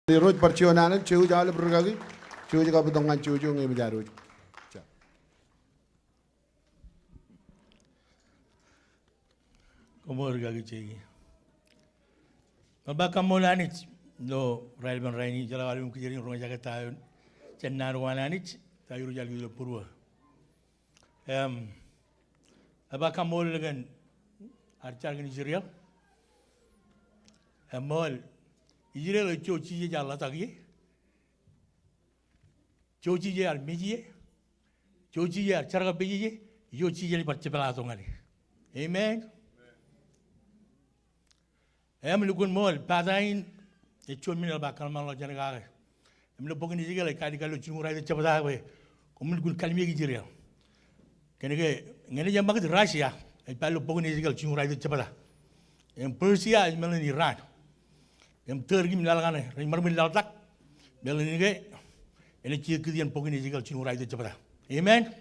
Road percionanan ciu jalo bergagi, ciu juga betongan ciu ngi menjaru. Komor gagi cegi. Kalba kamolanit no railban raini jala walum kijeri ronga jaga tayon cennar wananit tayuru jali lo purwa. Aba kamol dengan arcar gini Israel. Mol Israel coci je Allah tagi. Coci je al meji. Coci je arcar ga beji. Coci je li percepela tongani. Amen. Lukun mol padain echon minal bakal malo janaga. Lo pokoni jigala kadi kalu cungurai de cepata we. Lukun kalmi gi Israel. Kenege ngene jambak di Russia. Palo pokoni jigala cungurai de cepata. Persia melan Iran. Turki milalgane, marmil laltak, belinige, ene cikidian pokini jigal cinurai de cepata. Amen.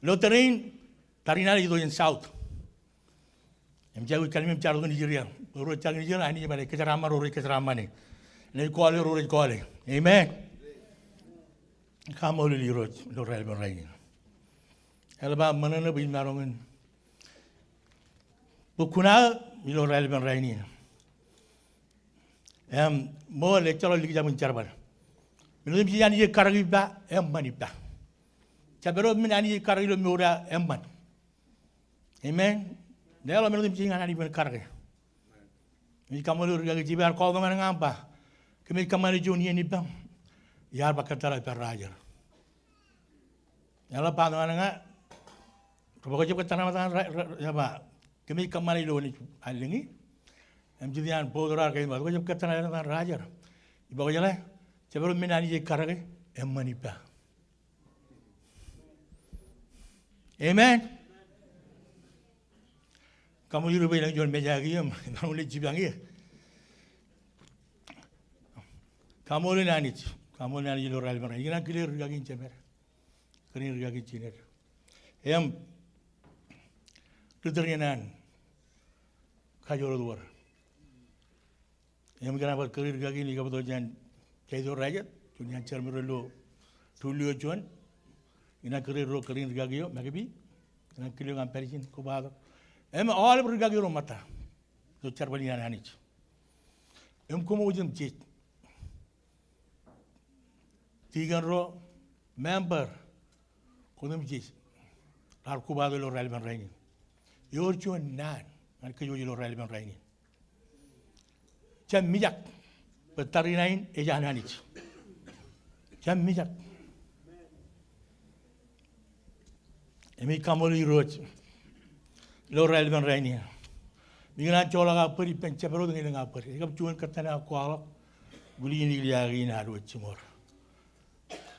Loterin tarina itu yang south. Jauh kali mencari Nigeria, orang cari Nigeria ini mana kecerama orang kecerama ni, ni kuali orang kuali. Amen. Kamu lili roj, loral berai. Elba mana nak bin marongan. Bukuna loral berai ni. Mo lecture lagi jamin carbar. Minum jian ye karagiba manipa. Cabero minani karagilo mura man. Amen. Nela minum jian ani ben karage. Mi kamolu rugagi jibar ko ngana ngamba. Kemi kamari joni ni bam. Yar bakatara per rajar. Nela pa ngana nga. Ko jib katana ya ba. Kemi kamari lo ni alingi. Jadi bodora kayak mana? Kau jam kata nak rajar. Ibu kau jalan, sebelum minani je karage, manipa. Amen. Kamu juru bilang jual meja lagi, kamu lihat jibang ye. Kamu nani jual ral mana? Ina clear lagi cemer, clear lagi ciner. Keternian, kajol luar. Yang kenapa karir gagi ni kapan tuan caitor raja, tuan cermin lo tulio tuan, ina karir lo karir gagi yo, magapi, ina kilo ngam perisin ko bahagia. All bergagi ro mata, tu cerbani anak. Kamu ujung cik, tiga ro member, kodam cik, lalu ko bahagia lo relevant raini. Yor tuan nan, an kayu lo relevant raini. Jam mijak, petarinain ejahan itu. Jam mijak. Emi kamoli roch, lo relevant raini. Minggu cola kapuri pencapero dengan kapuri. Jika cuman katanya aku awak, guli ini liari ini haru cimor.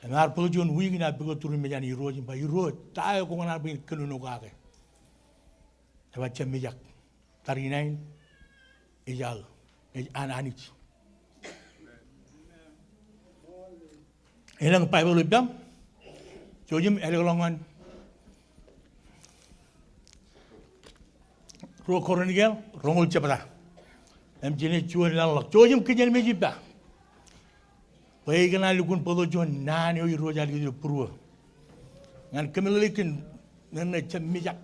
Engar perjuan wing ini aku turun menjadi roch, jumpa roch. Tahu kau nak pergi kenunu kake. Tapi jam mijak, tarinain ejal. Anak itu. Elang Bible lebam, jujum elangan. Ro koronigel, rongol cepata. Jenis jual lalak, jujum kerja meji ba. Baik kenal lukun polo jual nani oi roja lagi purwa. Ngan kemelikin ngan cem mijak.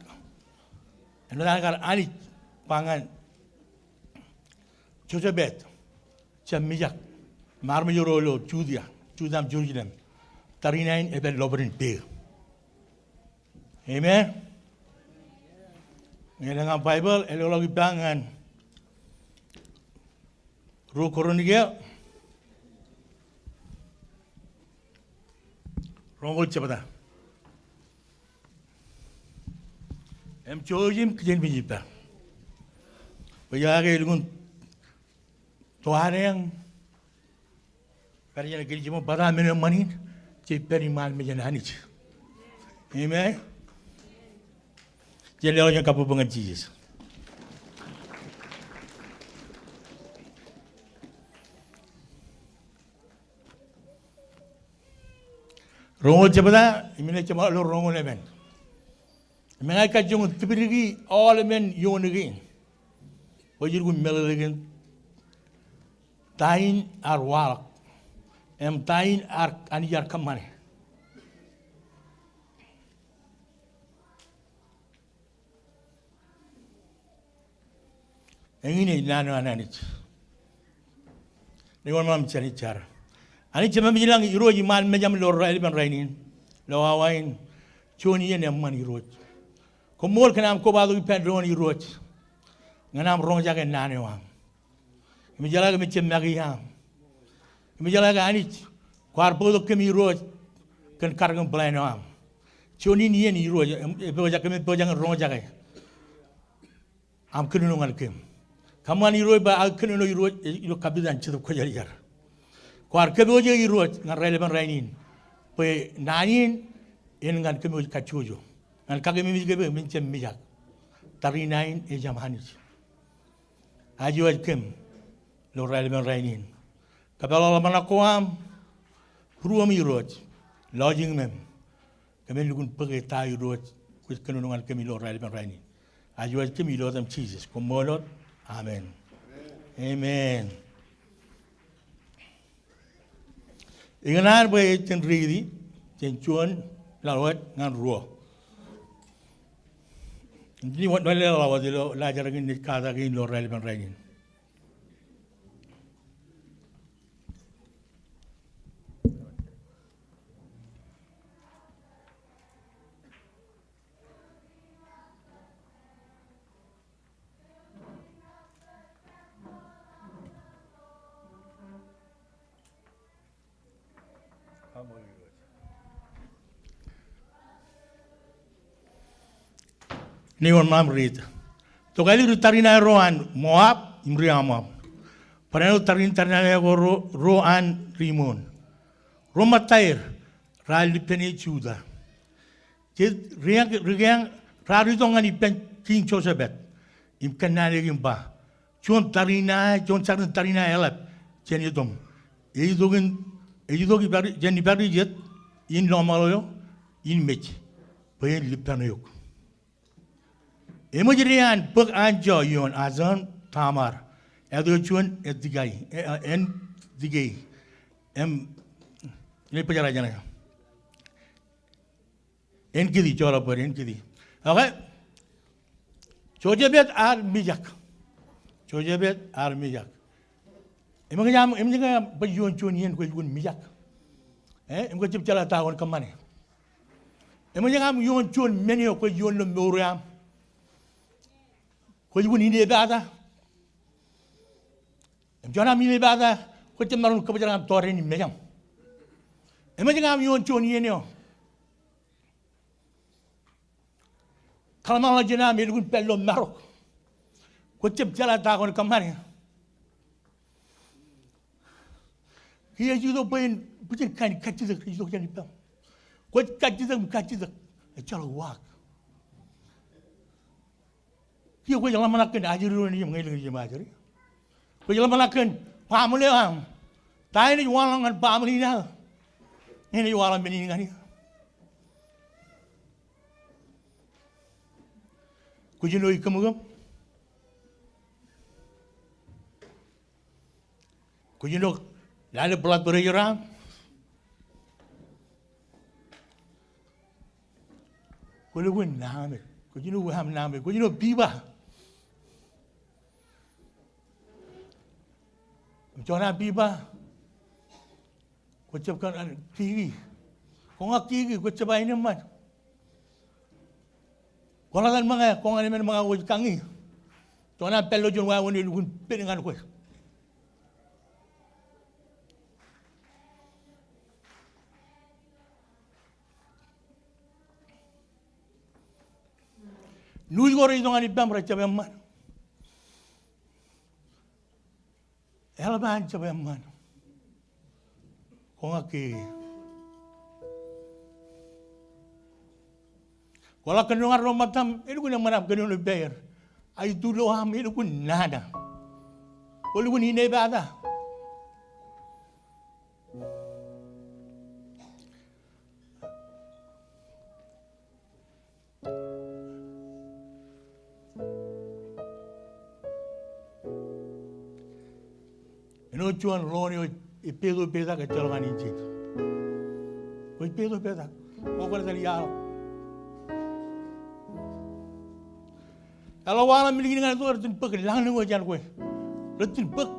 Elang agar anik pangan. Joseph, Chamijak, Marmajorolo, Judia, Judam Jurgidam, Tarinain, Ebel Lobrin Pig. Amen. Dengan Bible, elologi bangan, Ru Koronigel, Rongol Cepata. Jojim Kijan Bijipa. Bayar ilmun. Tuhan yang perjalanan kerja cuma barang minum manin, ceperi mal menjadi hanit. Amen. Jadi orang yang kapu pengaji. Rongol cepatlah, ini cuma lo rongol lemen. Mereka cuma tibirigi all men yon again. Wajib gum melalagan. tain ar walak. Em tain ar anijar kamane. Engine nano ananich. Ni mam chani chara. Ani chama bilang iro iman mejam lo ban rainin. Lo awain choni yen man iro. Komol kanam ko badu pedron iro. Nganam rong jaga nano am. Mi jala mi chem magi am. Mi jala ga anich. Kwar bodo kemi iro kan kargang plano am. Choni ni yen iro bo jaga mi bo jangan rong jaga. Am kunungan kem. Kaman iro ba al kununo iro kabidan chido ko jari jar. Kwar kebo je iro ngan relevan rainin. Pe nanin en ngan kemo kachujo. Ngan kage mi gebe min chem mijak. Tari nain e jam hanich. Ajo kem lo relevan rainin. Kabala mana koam pruam iro lodging mem. Kemen lugun pege ta iro kwis kununo ngan kemi lo relevan rainin. Ajo kem ilo them Jesus. Komolot. Amen. Amen. Inganar boy chen ridi chen chuan lawat ngan ruo. Ni wat wale lawat lo la jaragin ni kada gin lo relevant ragin. Ni on mam rita. To gali rutarina roan Moab imriamam. Parano tarin tarina roan rimon. Roma tair ral peni chuda. Jid riang raridongan ipen king Joseph. Im kanale imba. Jon sarin tarina elap jenidom. Eidogin bari jeni bari jet in lomaloyo in mech. Bayan lipanayok. Emojirian pek anjo yon azan tamar. Edo chuan etdigai en digai ini penjara jana. En kidi cola per en kidi. Okay. Chojebet ar mijak. Chojebet ar mijak. Emang bajuan chuan yen kau yun mijak. Emang cip cala tahun kemana? Emang jangan yon chuan menyo kau yon lemburiam. Kau juga ni lebada, jangan ambil lebada. Kau cuma malu kau jangan torin ni macam. Emang jangan ambil yon ni yo. Kalau malu jangan ambil kun pelom marok. Kau cip jalan tahun kemana? Kia juga pun bukan kaji dak, itu jangan dipam. Kau kaji dak, jalan wak. Kia kau jalan mana kan ajar ni yang ngeleng je ajar. Kau jalan mana kan pamule am. Tai ni walang kan pamuli dah. Ini walang bini ni. Kau jenuh ikam mugam. Kau jenuh lalu pelat berjalan. Kau lupa nama. Kau jenuh waham nama. Kau jenuh biba. Jangan biba, kau cakap kiri, kau ngak kiri, kau cakap ini mana? Kau nak mana? Kau nak mana kau kangi? Jangan pelu jangan awak ni lupa dengan kau. Nui goreng jangan ibam raja beman. Elaban coba man, kau ngaki. Kalau kenungan romatam, itu guna mana kenungan bayar. Ayu dulu ham itu guna nada. Kalau guna ini bada. no chuan roni e pedo pesa que te lo ganin chit. Oi pedo pesa. O kwa tali ya. Ala wala mi ngi ngal tin pek lang ni wo jan ko. Tin pek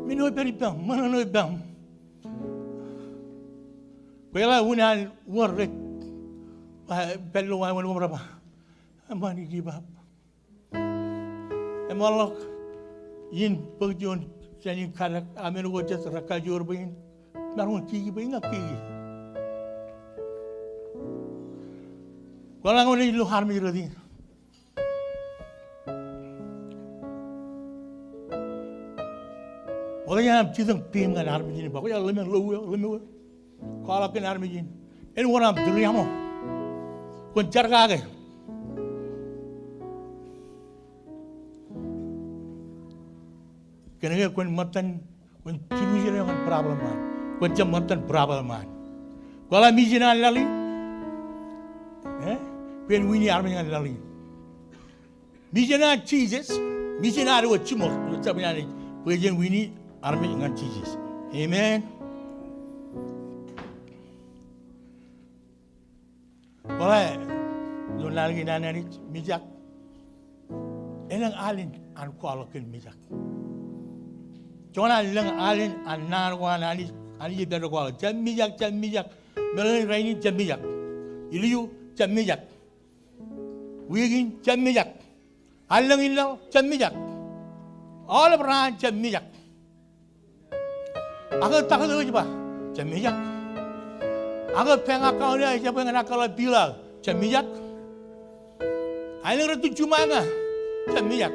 mi no peri pam, mana no pam. Kwela una worre. Bello wa won umra ba. Amani give up. Emalok yin pagjon sani karak amen go jas rakajor bain. Marun ki bain ki. Kwala ngoni lu harmi rodi. Wala yan chidang pingan harmi jini ba ko ya lemen lo. Kwala ken harmi jini. En wona driamo. Kon charga Kena kon matan kon cirujile kon problem man. Kon jam matan problem man. Kala mijina lali. Pen wini army lali. Mijina Jesus, mijina ro chimo, chabani. Pen wini army ngan Jesus. Amen. Kala lo lagi nanani mijak. Enang alin an kwalo ken mijak. Jona lang alin anar ko ani bedo ko jamijak melen raini jamijak iliu jamijak wigin jamijak alang illa jamijak all brand jamijak aga takalo ba jamijak aga penga kauna ja penga nakala bila jamijak alang ratu cumanga jamijak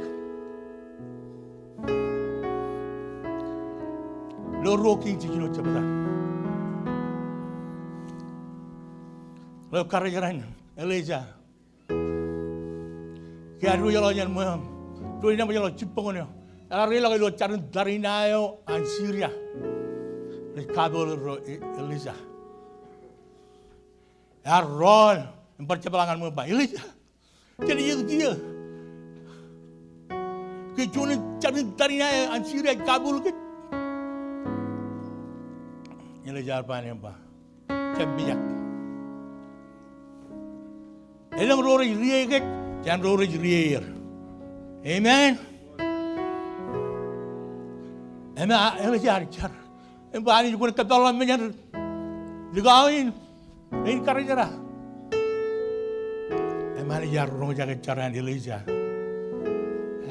lo roking jino chapta lo karajaran Elijah kiaru yalo yan mo do ina mo yalo chipongo ari lo lo charun darinayo an Syria le kabel ro Elijah arol percabalangan mo ba Elijah jadi itu dia ke jone charun darinayo an Syria kabul ke Elijah panen ba chambiyak elang rori riyeget jan rori riyer amen Elijah char embani ko kadala menyan ligawin in karajara emani jar ro jaga charan Elijah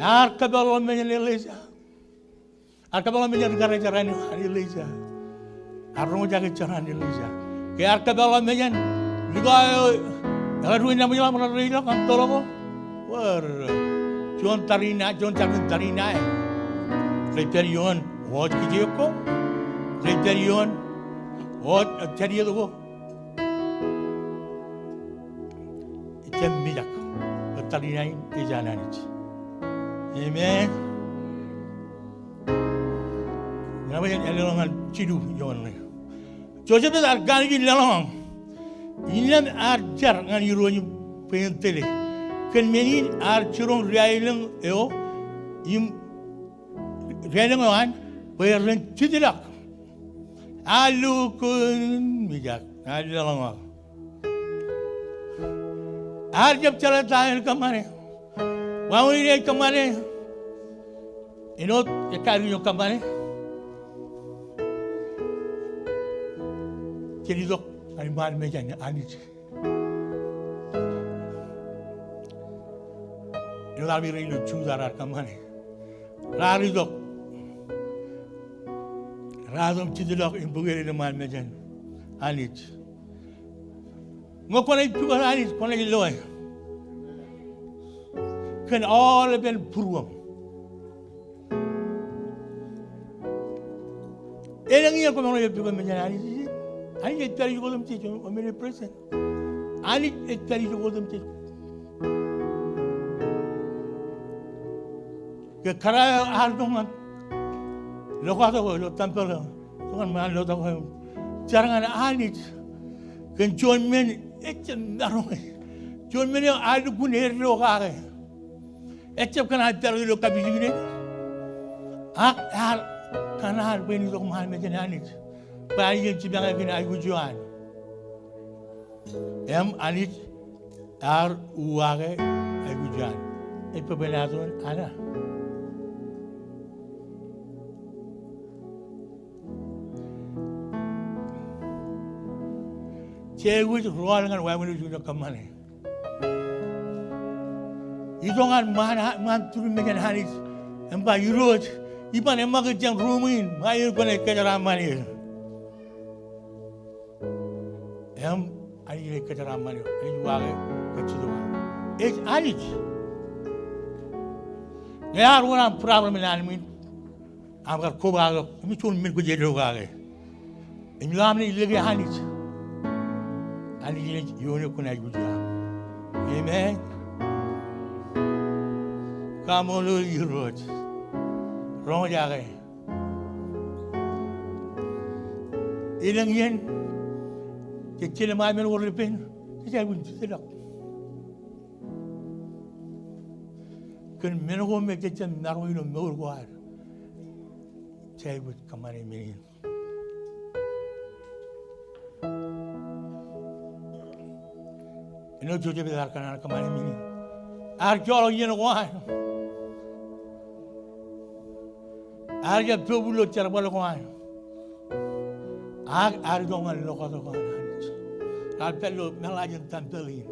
ar kadala menyan Elijah ar kadala menyan karajaran Elijah Arung jaga cara Elijah. Kaya kabela menyan, ligayo. Kalau ini namanya mana rila kan tolong. Wah, John Tarina. Reperion, what kijeko? Reperion, what cari itu? Ikan minyak, Tarina ini jalan ini. Amen. Namanya elongan cidu jangan ni. Joseph itu argan ini elong. Ini arjar ngan yuronya pentele. Kenmenin arjurong riayleng eo im riayleng awan bayarlen cidirak. Alu kun bijak alu elong. Arjab cala tahan kemana? Wawuni dia kemana? Inot ekariyo kemana? Jadi dok, ay mahal meja ni anit. Ilami rin lo chudarar kamane. Rari dok, radom jadi dok imbugeri ni mahal meja ni anit. Ngo kona ipukan anit, kona iloy. Kan all ben puruam. Elang iya ko mga ipukan meja anit. Ani etari jogolum tejo o mene present ani etari jogolum tejo ke kara ardongan lokata ko lo tampelo kan man lo ta ko jarangan ani ken jon men echen daro jon men adu kuner lo ka echen kan atari lo kabijine Kanal when you mahal me jananit. Bayi yang cibang agin ay gujuan. Anit uage ay gujuan. Ito benadon ana. Cewek ruang dengan wae menuju ke mana? Itu kan man turun mejan hanis, empat euro, iban emang kerja rumin, bayar kau nak kerja mana? Ani kerja mana? Ini wae kerja doang. Anis. Ya orang problem ni min, amgar kobago, ini cuma min kerja doang. Ini lama ni lagi hanis. Ani yone kuna guja. Amen. Kamolo yurot. Rong jage. Ilang yen. Kecil mai mel uripin. Saya pun tidak. Kan menogo me kecil naru ino meur kuar. Saya pun kamari menin. Ino jodoh besar kanan kemana ini? Arkeologi yang kuat. Arkeologi berbulu cara balik kuat. Arkeologi lokal kuat. Arkeologi melajar tampil ini.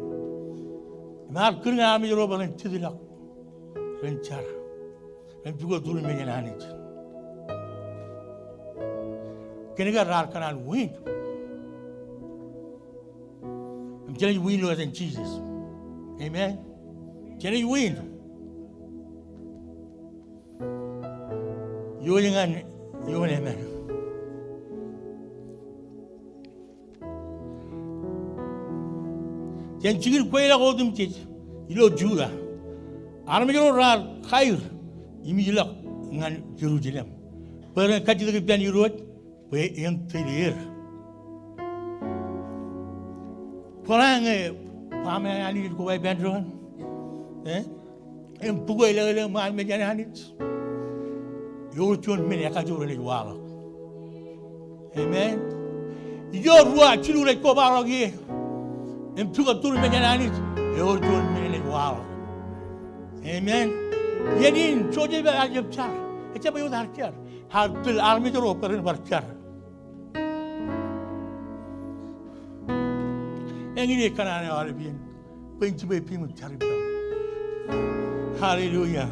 Mak kerana kami jauh balik tidak rencar. Kami juga turun menjadi ini. Kenapa arkeologi win? I'm telling you, we know in Jesus. Amen. Telling you, win. You and amen. Then chicken quail are all them teach. You know, Judah. Armageddon rar, Kair, Imilak, and Jerusalem. But I catch the pen you wrote, way in 3 years. Pulang pame ani ko bay bedron pugoy la mal me jani hanit yo chon men ya ka joro ni wala amen yo ruwa ci lu rek ko baro gi pugo tur me jani hanit yo chon men ni wala amen yenin choje be ajab char e cha bayo dar char har bil army joro perin bar char Ini kerana orang biar pencuba pimu cari ber. Hallelujah.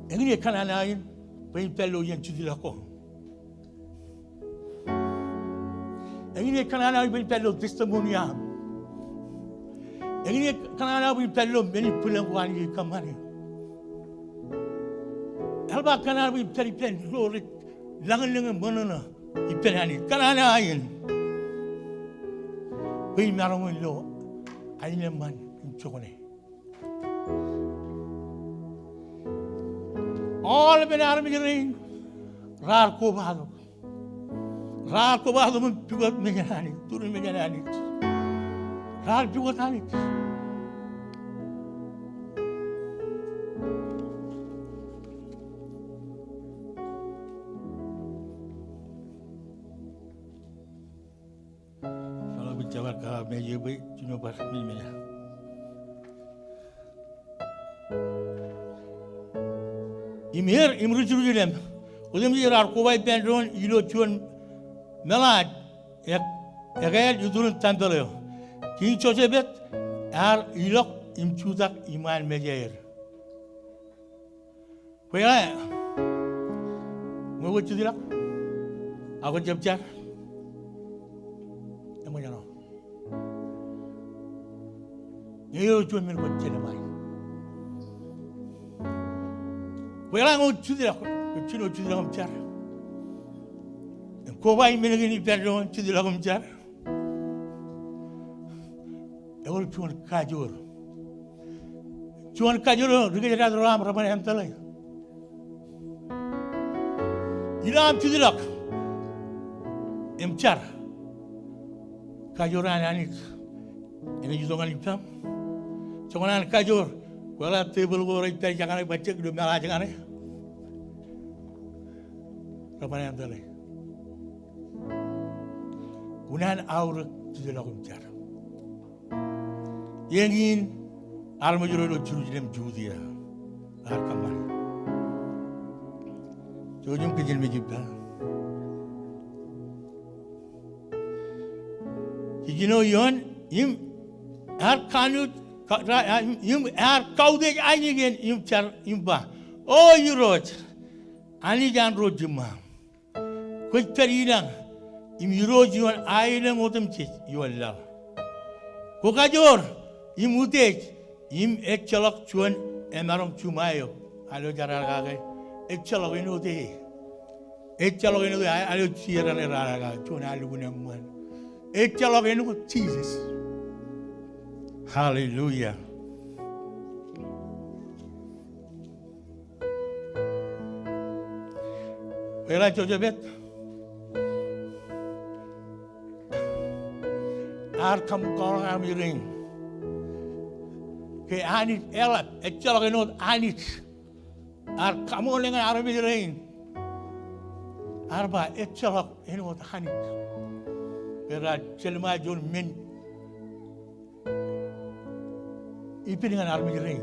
Ini kerana ini penpelu yang cuci laku. Ini kerana ini penpelu testimonia. Ini kerana penpelu meni pulang wani kamari. Alba kerana penpelu pen lori langan mana ipen ani kerana ini. Kau marahmu lo, ayam man cokone. All benar menjadi rar ko bahado menjual menjadi turun menjadi rar juga tani. Jawab kau meja baik cuma pasal meja. Imir imrujuk dem. Udem jirar kubai pendron ilo cuan melad gaya judulun tampilio. Kini cocebet ilok imcudak iman meja. Kaya mau cuci lak, aku jam. Emo jano. Yo cuma min ko cene mai. Wala ngo tudira ko cino tudira ko jar. Ko bay min ngi perdon tudira ko jar. E wol cuman kajor. Cuman kajor riga jara ram raban am talay. Ilam tudira ko. Em jar. Kajoran anik. Ini judongan hitam. Jangan kajor, kalau table orang itu jangan baca kedua malah jangan. Rapanan dale. Unan aur tidak lakukan cara. Yang ini armajur itu jurujilem judia. Arkaman. Jujum kejil mejibda. Jino yon im arkanut im arkaude ainigen im char imba. Oh yurot. Ani jan rojuma. Kuitarilang im yurojuan ailang otam chit yualal. Kokajor im utej im ekchalak chuan emarom chumayo. Alo jarar kage ekchalak inote. Ekchalak inote alo chira le raraga chuan alo gunamuan. Ekchalak inote Jesus. Hallelujah. Wala jojabet. Ar kam korang amiring. Ke anit elat ekchalak inote anit. Ar kamu lengan amiring. Arba ekchalak inote anit. Wala celma jon men. Ipiningan amiring.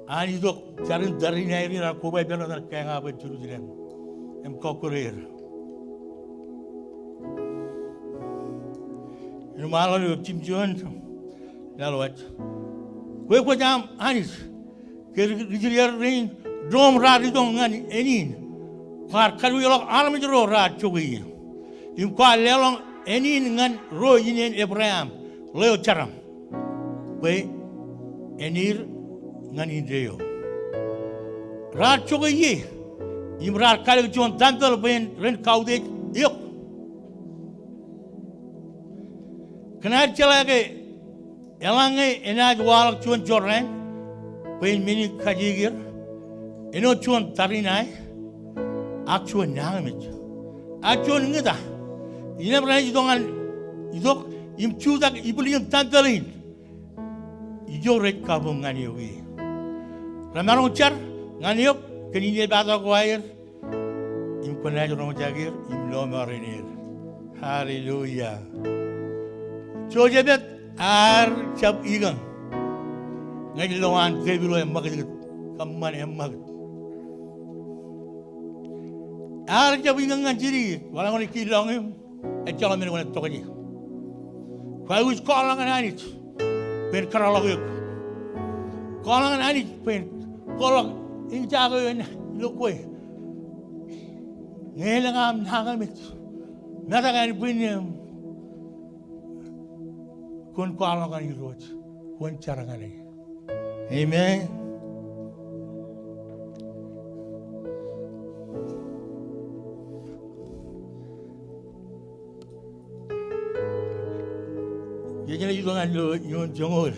Ani dok jarin dari nairi na kubai benar na kaya nga berjuru jiran. Em kokurir. Ini malah lu cimcuan, lalu aja. Kue kue jam anis, kerjiriar ring dom radi dong ngani enin. Kar kalu yalok alam jero rad cuci. Im kau lelong enin ngan roh ini Abraham leo caram. Kue enir ngani deo. Rad cuci. Imrar kali cuman tantal pen ren kaude yuk. Kenal celaka, elangai enaj walak cuman jorren, pen mini kajigir, eno cuman tarinai, ak cuman nangmit, ak cuman ngeda. Ina berani jidongan, idok im cudak ibuliam tantalin, ijo rek kabung ngani yogi. Ramarong car ngani yuk. Kenini bahasa kuair, im kenal orang jagir, im lomarinir. Hallelujah. Jojabet ar cap igang. Ngaji lawan tebilo yang magat, kaman yang magat. Ar cap igang ngajiri, walang orang kilang im, ecala meni orang tokaji. Kau us kalangan anit, pen karalag. Kalangan anit pen kolak. Ini jago ini lukui. Ngelangam nagamit. Nadakan punya. Kun kualakan irot, kun carangan ini. Amen. Jadi itu kan yon jongol.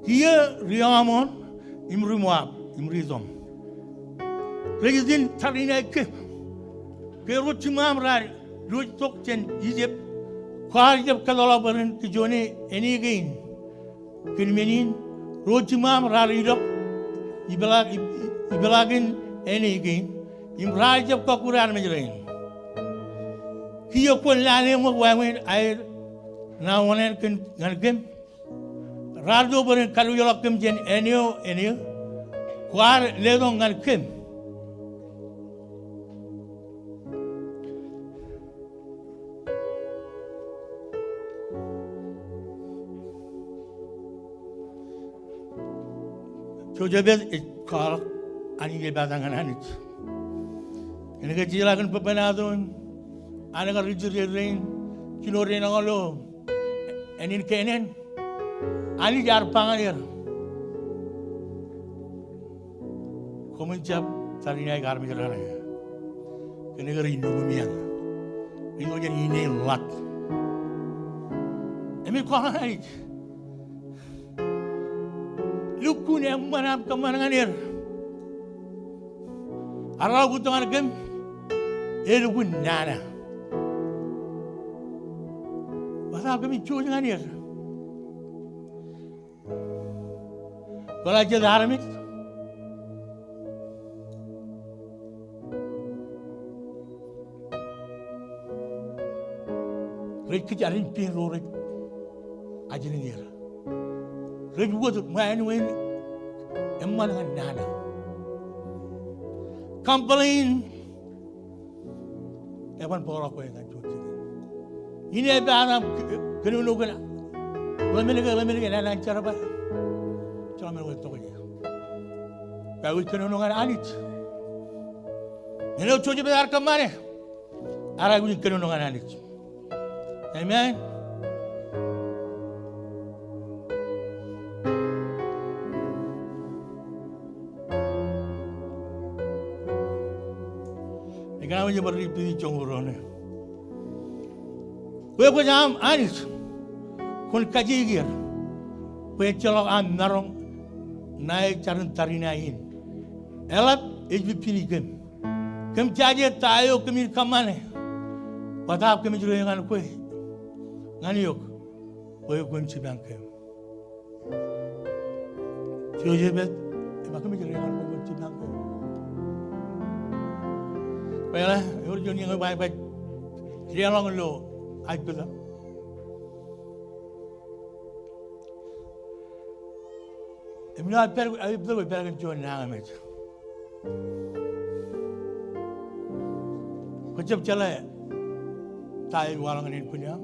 Dia riamon imrumuab imrizom. Rezin tarina ke rutimam rar rutok chen Egypt kharjab kadala barin tijone eni gain kirmenin rutimam rar idok ibelagin eni gain imrajab kakuran majrain kiyo kon lane mo wawen ay na wonen ken ngalgem rardo barin kalu yolakem jen enio kwar ledong ngalgem. Jojabet kal ani le badangan anit. Ini kejilakan pepenadun, anak rijir-ring, kilorin angalo, enin kenen, ani jar pangalir. Komencap tarinai karmi kerana. Kene keri nubumian, ini jadi ini lat. Emi kalah anit. Lukun yang manam kemananganir. Arau kutungan gem, lukun nana. Bahasa kami cuci nganir. Kalau aja darmit, Red Kitchen Pin Road. I didn't hear. Red Wood, man, when a man and Nana. Compine. Evan Paul away and do it. In a banner, can you look at Lemon and I terrible? Tell me what to you. But we can no longer it. You know, to you about our money. I will can no longer it. Amen. Ikaw yung maripin yung urone. Kaya ko jam anis, kung kajigir, kaya chalok am narong naik caran tarinain. Elap HBP kem caje tayo kami kamane, patap kami jero yang kue, nganiok, kue kem cibang kem. Cioje bet, kami jero yang kue cibang kem. Well, you're doing a way, but you're long low. I do that. If not, I blew a better join now. What's up, Chile? Tai Wallang in Punya.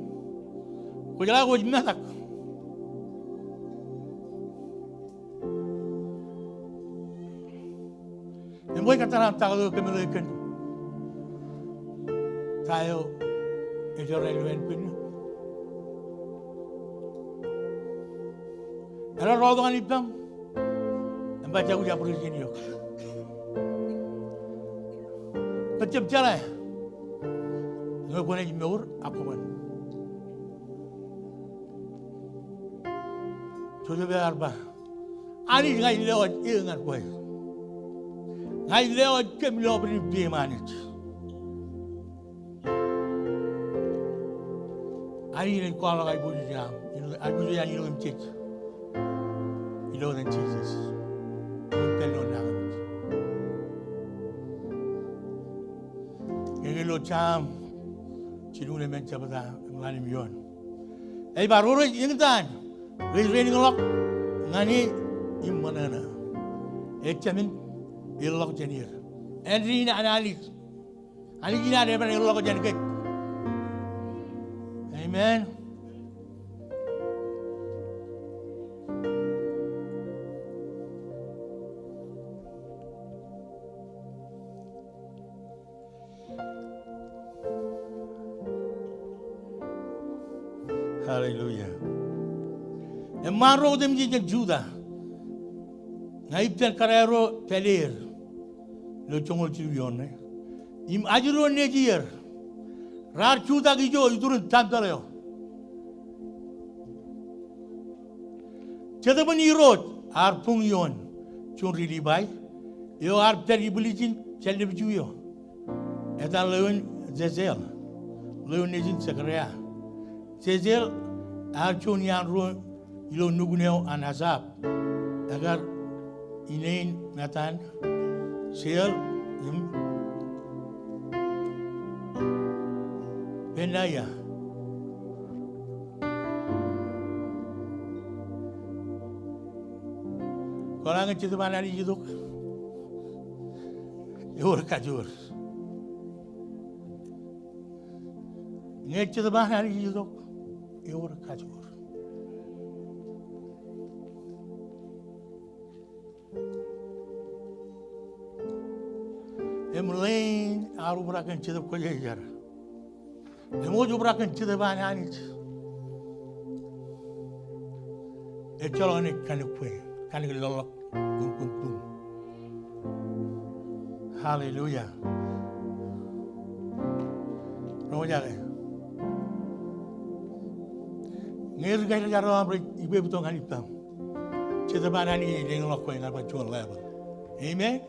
Would you like with Matak? And wake up around Tago Camilican. Tayo, ito relevant po niyo. Ano rodo ka nipang? Ang baca ko siya po rin niyo. Pagkip-tiyala eh. Ngayon ko na yung meur, ako man. So sabi arba, anis nga ilewad, iingat ko eh. Nga ilewad, kami loob rin bimanit. I didn't call I would jam. I would you know him church. You know than Jesus. Don't tell no now. You know cham. Chilune men chabada. Ngani miyon. Ay baruro ingtan. Raise raining lock. Ngani immanana. Echamin illock janir. Andrina analysis. Ani gina never illock janir. Amen. Hallelujah. And maro dem di Judah. Naipel karero pelir. Lo chongol chiyon. Im ajuro nejier. Rar Judah gijo idurun tantalayo. Chadabani road ar pung yon chun rili bay. Yo ar peribulijin chelne bijuyo. Etan leun Zezel. Leun nejin sekrea. Zezel ar chun yan ro ilo nuguneo an azab. Agar inain natan sel Benaya. Kalau nggak cerita mana ni juduk, iur kajur. Nggak cerita mana ni juduk, iur kajur. Emlain aru berakan cerita kujajar. Emo berakan cerita mana ni? Ecalon ni kan kue. Kan lolok tung. Hallelujah. Roja ke. Ngir gaya jaro amri ibu betul kan ipam. Cerita mana ni dengan lolok kue ngapa cuan level. Amen.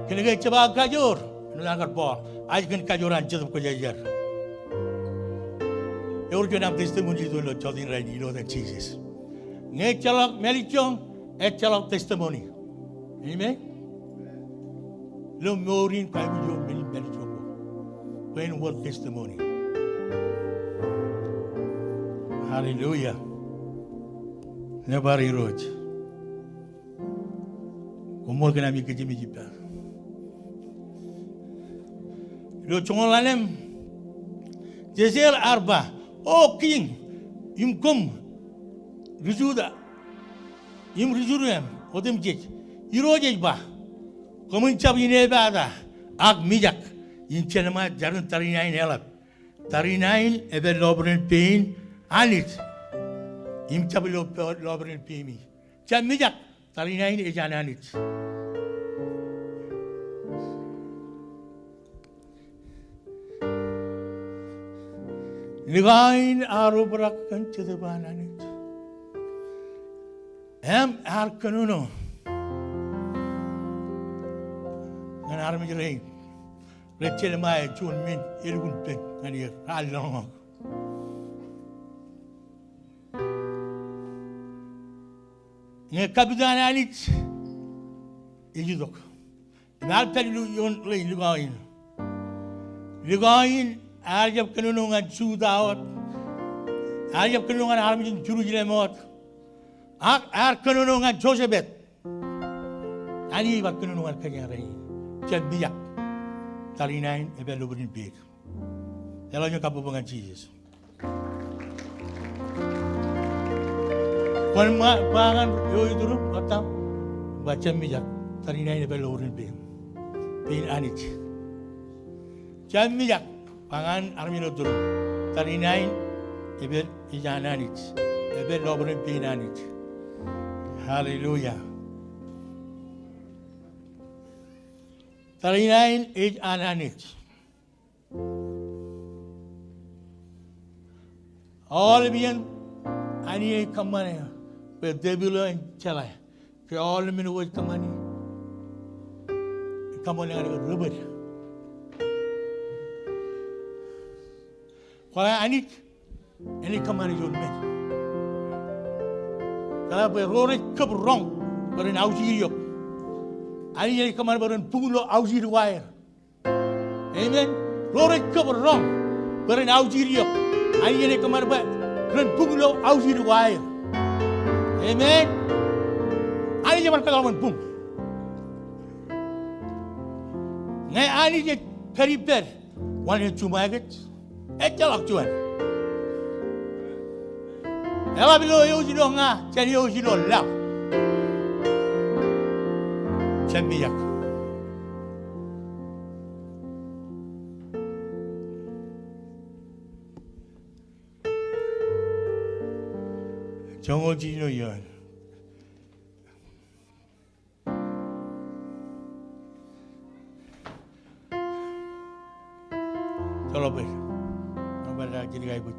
Kena gaya coba kajur. Nulangar bol. Aja kan kajuran cerita kujajar. Your job testimony is lo chodin rai ni lo than Jesus. Nge chalok melichong et chalok testimony. Amen. Lo morin kai bu jo melichong. When word testimony. Hallelujah. Nebari road. Kumol kena mi kerja mi jipa. Lo chongolalem. Jezel arba. Oh king. Kum. Rijuda. Rijurem. Odem jej. Irojej ba. Komun chab ine bada. Ag mijak. Chelma jarun 39 elap. 39 ebe lobren pain anit. Chab lobren pain mi. Chab mijak 39 ejan anit. Ligain arubrak kan cedeban anit. Arkanuno. An army rain. Rachel Maya, June Min, Ilgun Pin, and here, all long. Near Capitan Alex, you look. And I'll tell you, you won't lay Lugain. Lugain, I have Canung and Suda out. I have Canung and Army in Jerusalem out. Our Canung and Joseph. I leave a Canung and Kanyari. Chabia. 39 available in big. Hello, you couple of Jesus. One man, you do, but now, but Chamija, 39 available in big. Pain Anit. Chamija, Pangan Armino Duru, 39 Ebel is an Anit. Ebel Lobber Pain Anit. Hallelujah. 39 is an annex. All being any company with Debulo and Chala. For all the men with company. Come on, Robert. What I need any company you make. Kalau berorek ke wrong, berin ausirio. Ani jadi kemana berin pulo ausir wire. Amen. Berorek ke wrong, berin ausirio. Ani jadi kemana berin pulo ausir wire. Amen. Ani zaman kalau pung. Ngai ani jadi periper, one cuma aget, ecalak cuan. Ela bilo eu sino nga, cari eu sino lap. Chambiak. Jongo sino yon. Chalo ber. Nomor jadi gay but.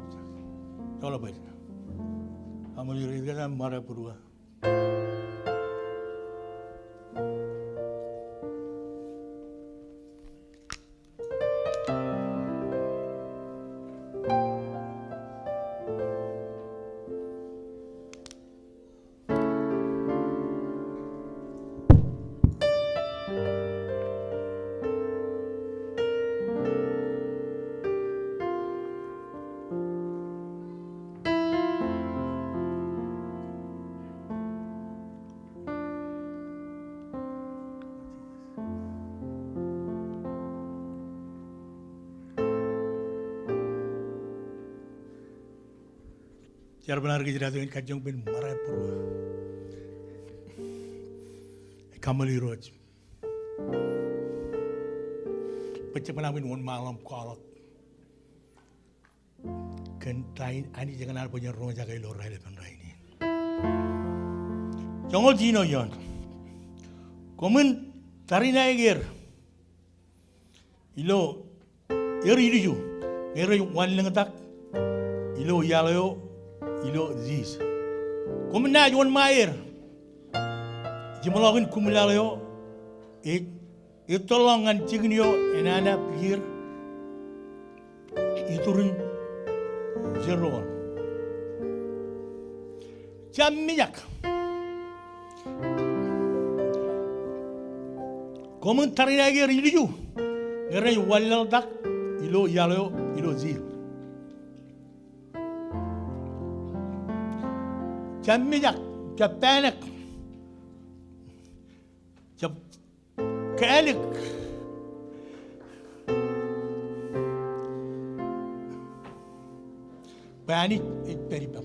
Chalo ber. Kamu jadi kan marah purua. Cara benar kita jatuhin kajang bin marah purwa. Kamali road. Pecah penawin wan malam kolak. Kentain ani jangan ada punya rumah jaga ilor rai lepan rai ini. Jangan jino yon. Komen tarina eger. Ilo iri ju. Iri wan lengatak. Ilo yalayo. Ilo zis. Kumena juan mair. Jemalakin kumulalayo. Itolongan cignyo enana pikir. Iturun jeroan. Jam minyak. Komentari lagi rilu. Ngerai walal dak. Ilo yalayo. Ilo zil. Jamijak, Japanik, Kalik, Bani, it very bad.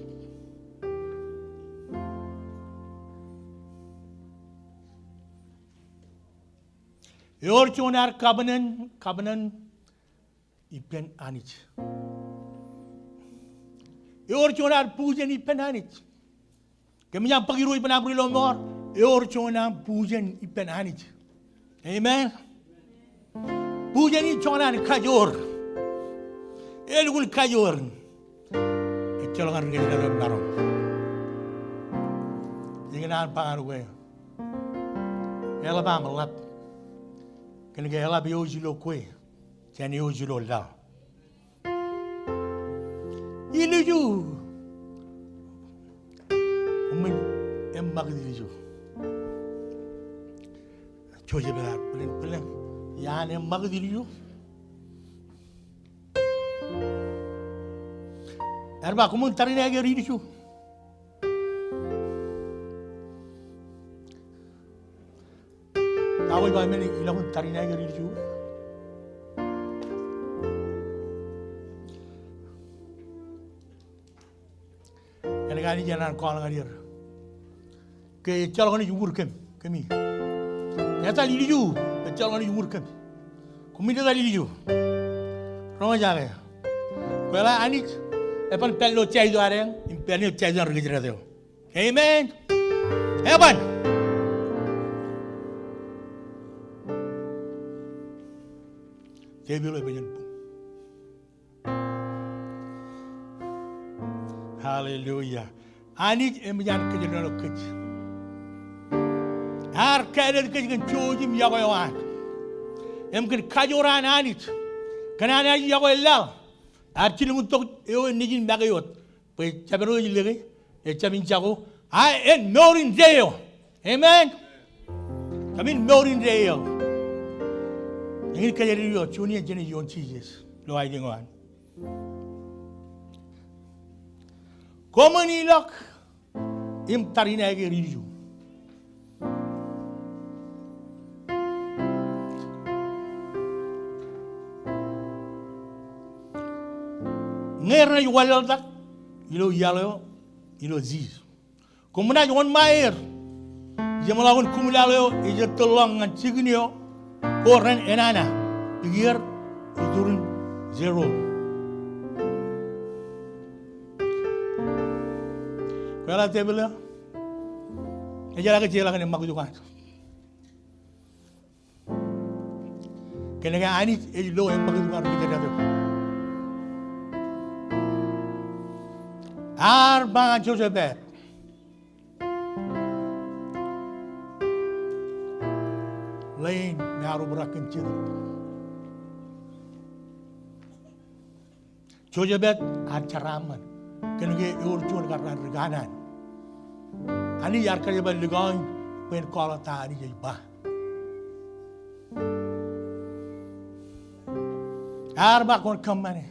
Your chonar covenant, ipen anich. Your chonar pujan ipen anich. Kami pagiru ipen abrilo more. Your chonar pujan ipen anich. Amen. Pujan i chonar kajor. Elgul kajor. Echolongan gaya barom. Jangan pangaruh. Alabama lap. Kena gaya lap yojilo kue. Jangan yojilo lah. Ini ju. Umen emak ini ju. Coba benar, pelan. Yang emak ini ju. Erba kumun tarin aja ini ju. Tahu ibu ame ni ilahun tarin aja ini ju. Kali jangan kau ngalir. Ke calon ini jumur kami. Nyata lili ju, ke calon ini jumur kami. Kami dah lili ju. Ramai jaga. Kalau anik, apa pelu cai tu ada yang, pelu cai tu orang kerja tu. Amen. Apa? Saya bilang begini. Hallelujah. Anik emijan kejenuh kej. Har kader kejen cujim yagoyan. Emken kajoran anik. Karena anik yagoyal. Artil untuk eo nijin bagayot. Pe caberu jilege. Cabin jago. I am norin deo. Amen. Kami norin deo. Ini kejenuh cunia jenis yon cheeses. Lo aja ngoan. Komen ilak im tarina ege riju. Ngerna yuwalal tak ilo yalo ilo ziz. Komuna yon maer jamalagun kumulalo ije tolong ngan cignio koren enana pikir turun zero. Kalau table ya, jalan kecil lah kan yang maku juga. Kena ani lo yang maku juga kita dah tu. Arba Joseph, lain nyaru berakin ciri. Joseph acaraman, kena ke urjun karena reganan. Ani yar kerja balik legang, pen kalau tadi jadi bah. Arba kon kemana?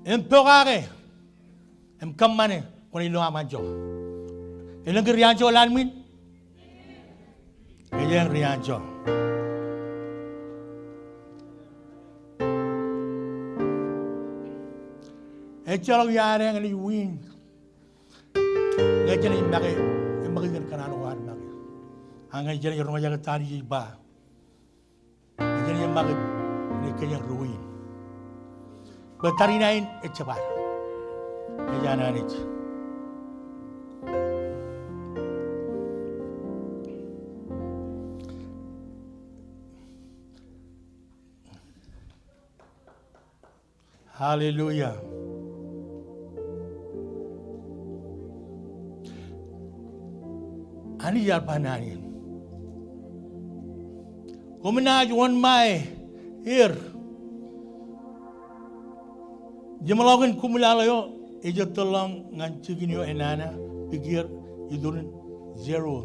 Empogare, kemana? Kon ilo amanjo. Ilang rianjo lanmin? Ilang rianjo. Echolong yare yang win. Ngaji ni magi kan kanan war magi. Angai jadi rumah jaga tadi ba. Ngaji ni magi ni kaya ruin. Betari nain ecebar. Ejana ni. Hallelujah. Ani yar pananin. Kumenaj one mai here. Jamalagan kumulalayo ejo tolong ngancugin yo enana pikir idurun zero.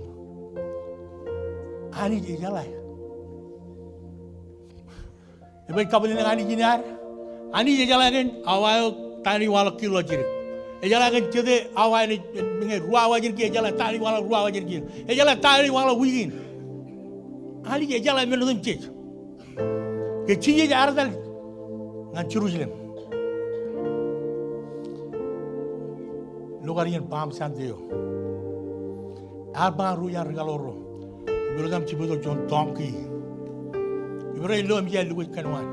Ani jalai. Ibai kabelin ani jinar. Ani jalai kan awal tani wala kilo jirik. Ejala kan cede awal ni mengai ruah wajen ki ejala tali wala ruah wajen ki. Ejala tali wala wigin. Ali ejala melodum cek. Ke ciye ardal ngan Jerusalem. Lugarian pam sandeo. Arba ruya regaloro. Belodam cibuto John Donkey. Ibrahim lo amjal lugu kanwan.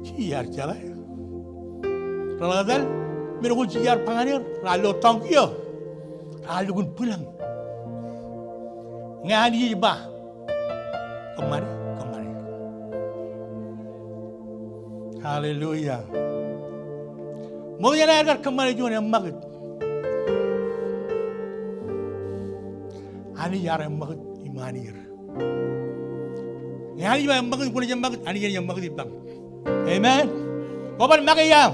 Ciyar jala. Raladal menuju ciyar panganir lalu tangkio. Lalu gun pulang. Ngani bah. Kemari. Haleluya. Mau yang agar kemari juga yang magut. Ani yara yang magut imanir. Ngani yang magut pun yang magut. Ani yang magut ibang. Amen. Kapan magai yang?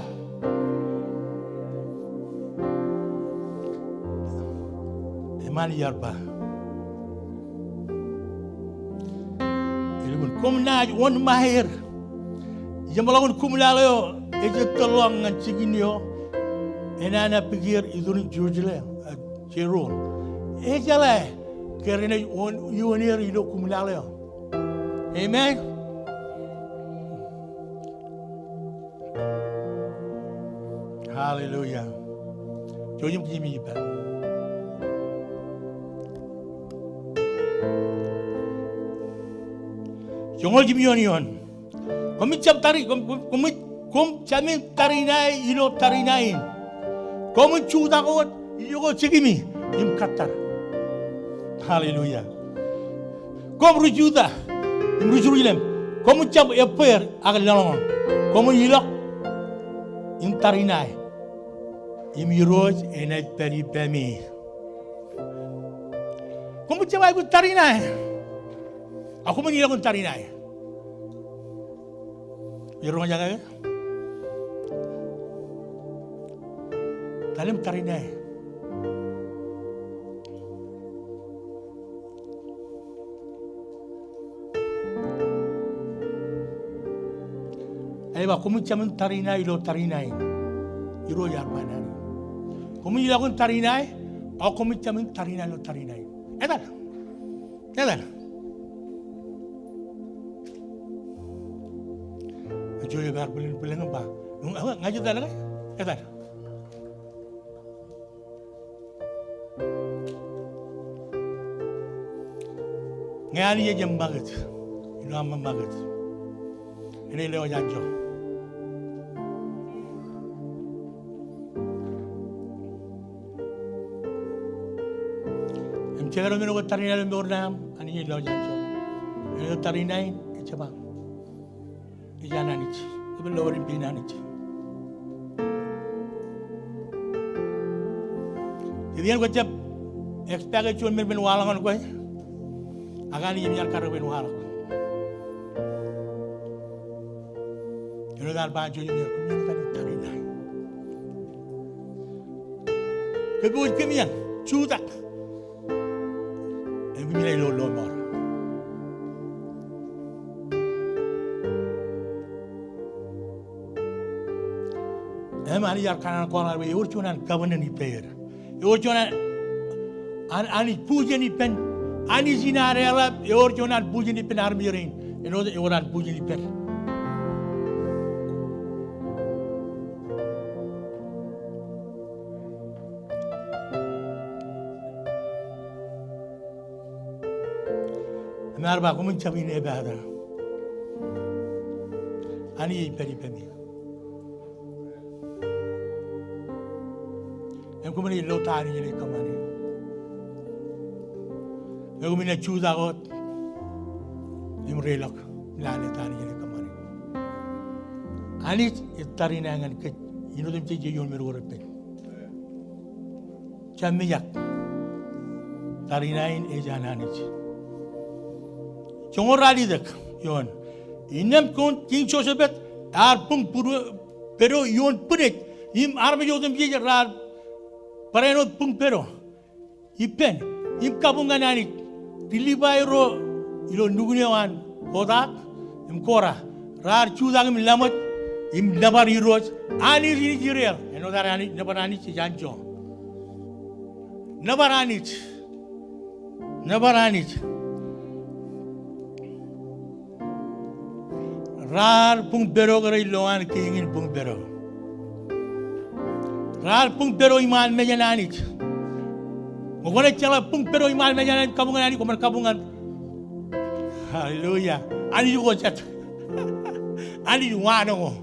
Iman yarba. Ilmun kumnaj on mahir. Jamalagun kumlaleo eje tolong ngan ciginio. Enana pikir idun jujule cerun. Ejale kerana on yonir ido kumlaleo. Amen. Hallelujah. Jojum kimi ba. Jongol kimi yon. Komit jam tari, kom jamin tarinai, ilo tarinain. Komit cuda kot, ilo cekimi, im katar. Haleluya. Kom rujuda, im rujulem. Komit jam eper agal lalong. Komit ilok, im tarinai, im iroj enai peri pemi. Komit jam aku tarinai. Aku menilakun tarinai. Di rumah jaga ya? Dalam tarinai. Ayah, kamu cuman tarinai lo tarinai. Iro jarbanan. Kamu ilagun tarinai, aku kamu cuman tarinai lo tarinai. Edan. Joyo bar bulan apa? Ngaju dah lagi, kata. Ngani je jam bagat, ini amma bagat. Ini lewat janjo. Cakap orang itu tarinai dalam bernam, ani lewat janjo. Ini tarinai, coba. Ijana nici, tapi lorin pina nici. Jadi yang kecap, ekspek cuma ben walangan kau, agan ini yang karena ben walang. Jadi kan baju ini aku tadi tarinai. Kebuat kemian, cutak. Aku milai lo mor. Ani yar kanan konar be urchunan kabanan iper. Urchunan ani pujen ipen ani zinare ala urchunan pujen ipen armirin. Eno oran pujen iper. Narba kumun chabin ebada. Ani ipen. Aku meni lo tari jadi kemana? Aku meni cuda kot, imrelak, lane tari jadi kemana? Ani tari nangan ke, ini tuh jadi yon merupakan. Camiyak, tari nain ejanan itu. Congor rali dek, yon. Inem kon king chosebet, arpung puru, pero yon punek, im arme jotem jadi rar. Parenot pung pero, ipen, im kabungan ani, dilibairo ilo nugunewan, kodak, im kora, rar cudang im lamot, Im nabar iroj ani Israel. Eno darani nabar ani janjo. Nabar ani. Rar pung bero garai loan kingin pung bero. Rar pung bero iman mejanani. Mukone chala pung bero iman mejanani kabungan ani koman kabungan. Hallelujah. Ani juga chat. Ani wano.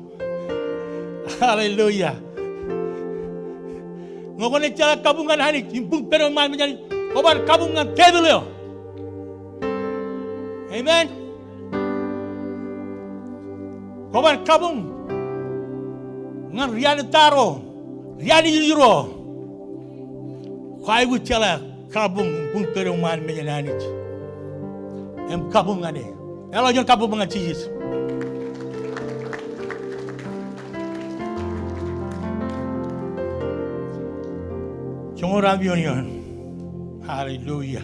Hallelujah. Mukone chala kabungan ani pung bero iman mejanani koman kabungan tedulyo. Amen. Koman kabung ngan riani taro riani yiro kai gu chala kabung pung pero man mejanani em kabung ane elo jon kabung ngan chijis chongora bionion. Hallelujah.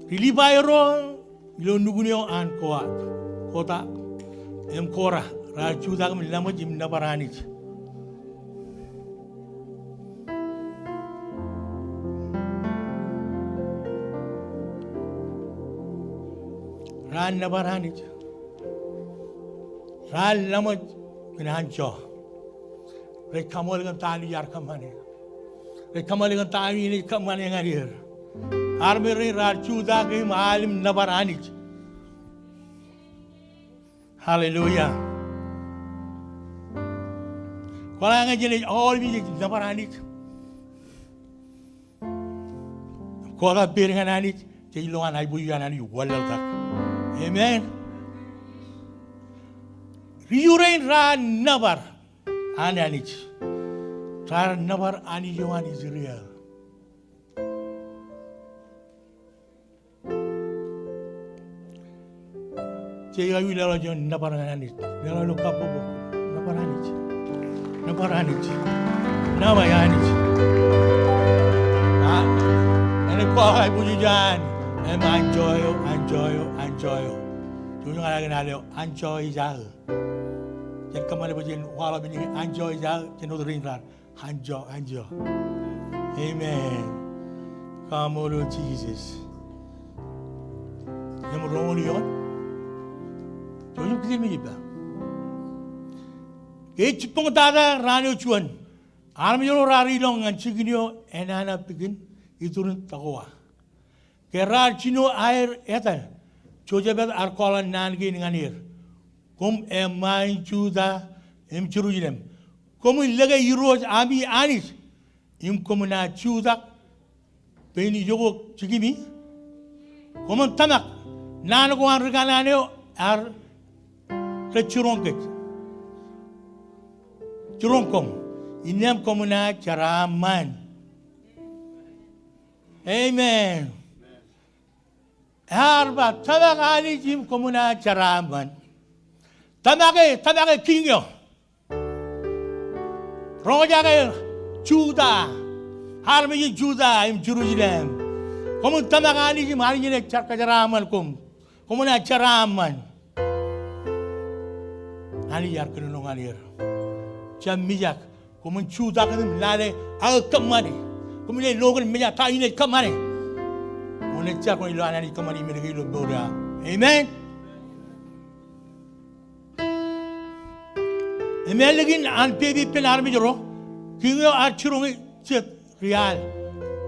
Rilibayro ilo nugunyo an kota em kora raju dak milamo jim nabarani ran nabarani ran lamo pinancho re kamol gan tali yar kamane re kamol gan tali ni kamane ngarir Armeri Rachuda game alim nabaranich. Hallelujah. Kalanga jene all me nabaranich. Kala biringananich. Jailoan ibuyanani walaltak. Amen. Riurain ra nabar ananich. Rar nabar ani yoan Israel. Saya wilayah jon nabaranich, wilayah kapobo nabaranich, nabayanich. Ane kau hai pujian, enjoy. Tujuh kali naleo enjoy jah. Jadi kemana pujian walau begini enjoy jah, jenuh ringan, enjoy. Amen. Come Lord Jesus. Yang merongolion. Jojo kiri mejiba. Kecik pengtada rani ucuan. Alam jolo rari long ngancikinyo enana pikin iturun takwa. Kerar cino air etan. Coba bet arkolan nangi nganir. Kom emai juda em curujinem. Kom lega iroj ami anis. Im komuna juda. Peni jogo cikimi. Kom tamak. Nano kuan rekananeo ar Curongkong. Inem komuna caraman. Amen. Harba tabakani jim komuna caraman. Tabake kingyo. Rojake Juda. Harmi Juda im Jerusalem. Komun tabakani jim hari jine caraman komuna caraman. Ani yar kenung alir. Jam mijak, komun Juda kan lale kemana? Komun le logan mijak tak ini kemana? Komun cak komun lo ani kemana mereka lo bola. Amen. Amen lagi an pebi penar mijro. Kingyo archurungi cet real.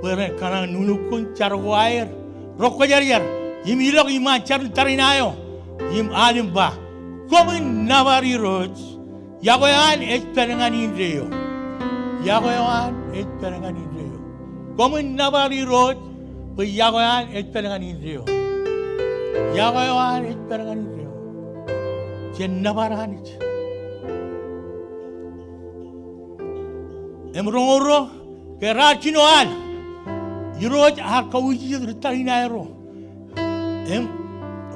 Beren karang nunukun carwair. Rokwajar. Im ilok iman car tarinayo. Im alim bah. Komun navari roj. Yagoyan perangan indreo. Komun navari roj. Yagoyan perangan indreo. Jen nabaranich. Emrongoro kerachinoan. Iroj har kawiji ritainaero.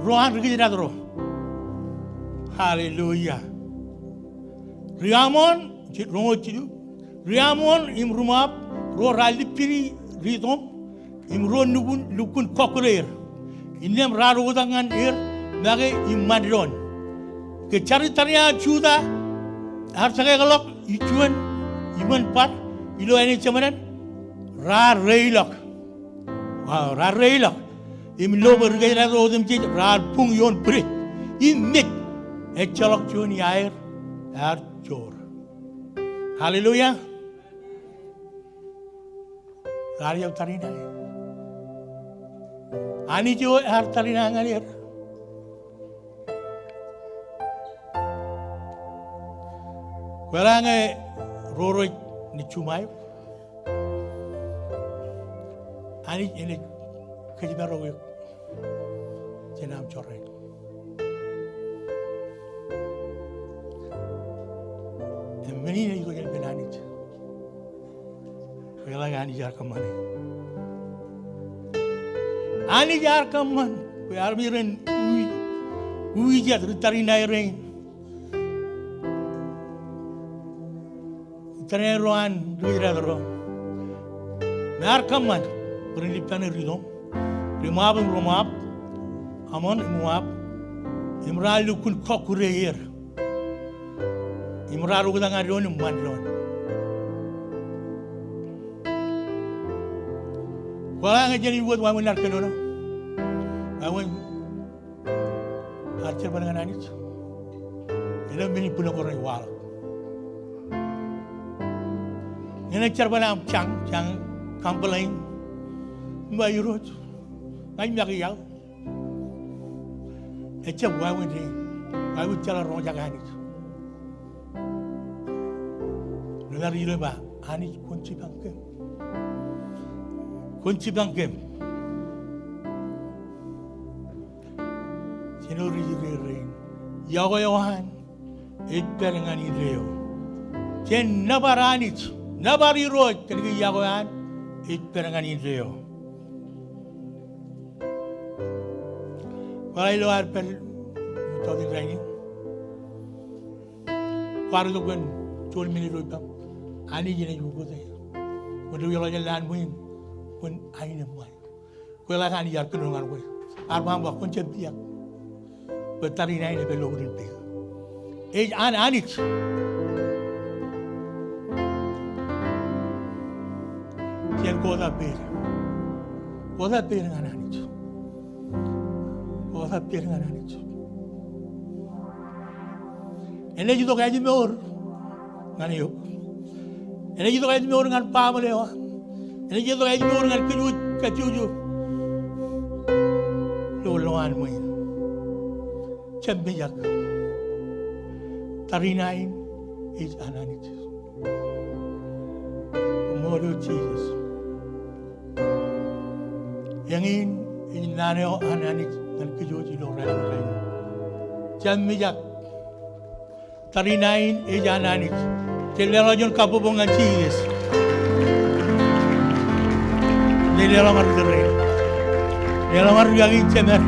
Rohan rigidadro. Hallelujah. Riamon rongo chidu. Riamon im rumap ro rali piri ritom imron nukun kokuler inem raro udangan nage imadron ke cari-carinya juda harus galok ijuan iman par ilo ini cemaran reilok wow reilok im lober gaya rodem cik pung yon prit imit chalok juni air jor haleluya Karya tarina ani jo tarina ngalir Kuelange roro ni chumai ani ini kejibaro yo jenam chorre menina yuko yang benanit Kuelange ani jar kamane ani jar kaman kuar miren ui jar tarina iren Teneruan duiradro. Narkaman perliptan ridom. Rimab romab. Amon muab. Imral lukun kokureir. Imral udang adon mandron. Wala nga jadi buat wamun narkanono. Wamun archer balangan anit. Ila mini pulang korai wala. Yang cerbanam cang kampelain, bayurut, naik lagi yau. Ecap wawan ni, wawan jalan orang jaga ni. Lalu ini bah, ani kunci bangkem. Senori ring, yawan, etberengan ideo. Jen nabaranit. Nabari road kani yagoan perangan Israel. Walai luar per tadi lagi. Paru kan 12 minit road pam. Ani jenis buku tu. Mudah yang jalan muin pun aina muai. Kau lah ani jar kenungan kau. Arbang buat konsep dia. Betari naik lebih loh rintik. Anik. Yang koda ber dengan anak itu, koda ber dengan anak itu. Ini juga kayak jemur, ngani yuk. Ini juga kayak jemur dengan pamalewa. Ini juga kayak jemur dengan kejuju. Loloan mui, cembijak, tarinain is anak itu. Modo Jesus. Yang ini naneo anak dan kejuju loran loran. Jamijak tarinain anak. Celerajon kabubungan Jesus. Nelalamar terre. Nelalamar gagi cemer.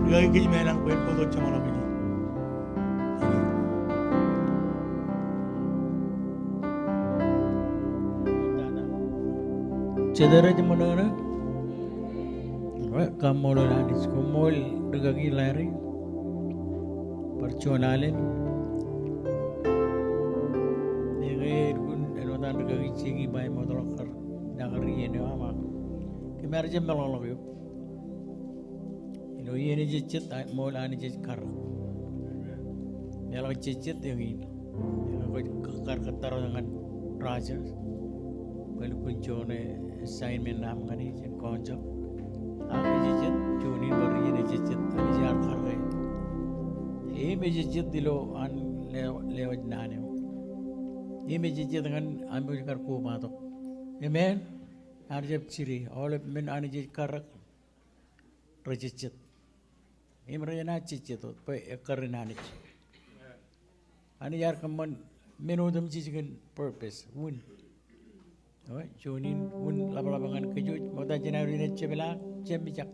Gagi kejimenang buat foto cemalam ini. Cedera jemana? Kamu lanis, kamu regagi lari, percuanalen. Ini pun erotan regagi cigi bay motor kar, nagari ini apa? Kemer jam melolong yuk. Ini jejit, mall ani jejit kar. Kalau jejit yang ini, yang kar ketar dengan raja. Kalau kuncone assignment nam kani jen konco. Aku jejit, juni baru ini jejit, ani jar karre. Ini jejit dilo an lewat nane. Ini jejit dengan ambil karku matok. Amen. Arjep ciri, oleh men ani jejit karak rejejit. Ini mereka nak jejit tu, pe karre nane. Ani jar kaman menudam jejit purpose, wun. Junin un laba-labangan kejuj mota Januari ni cebela cembijak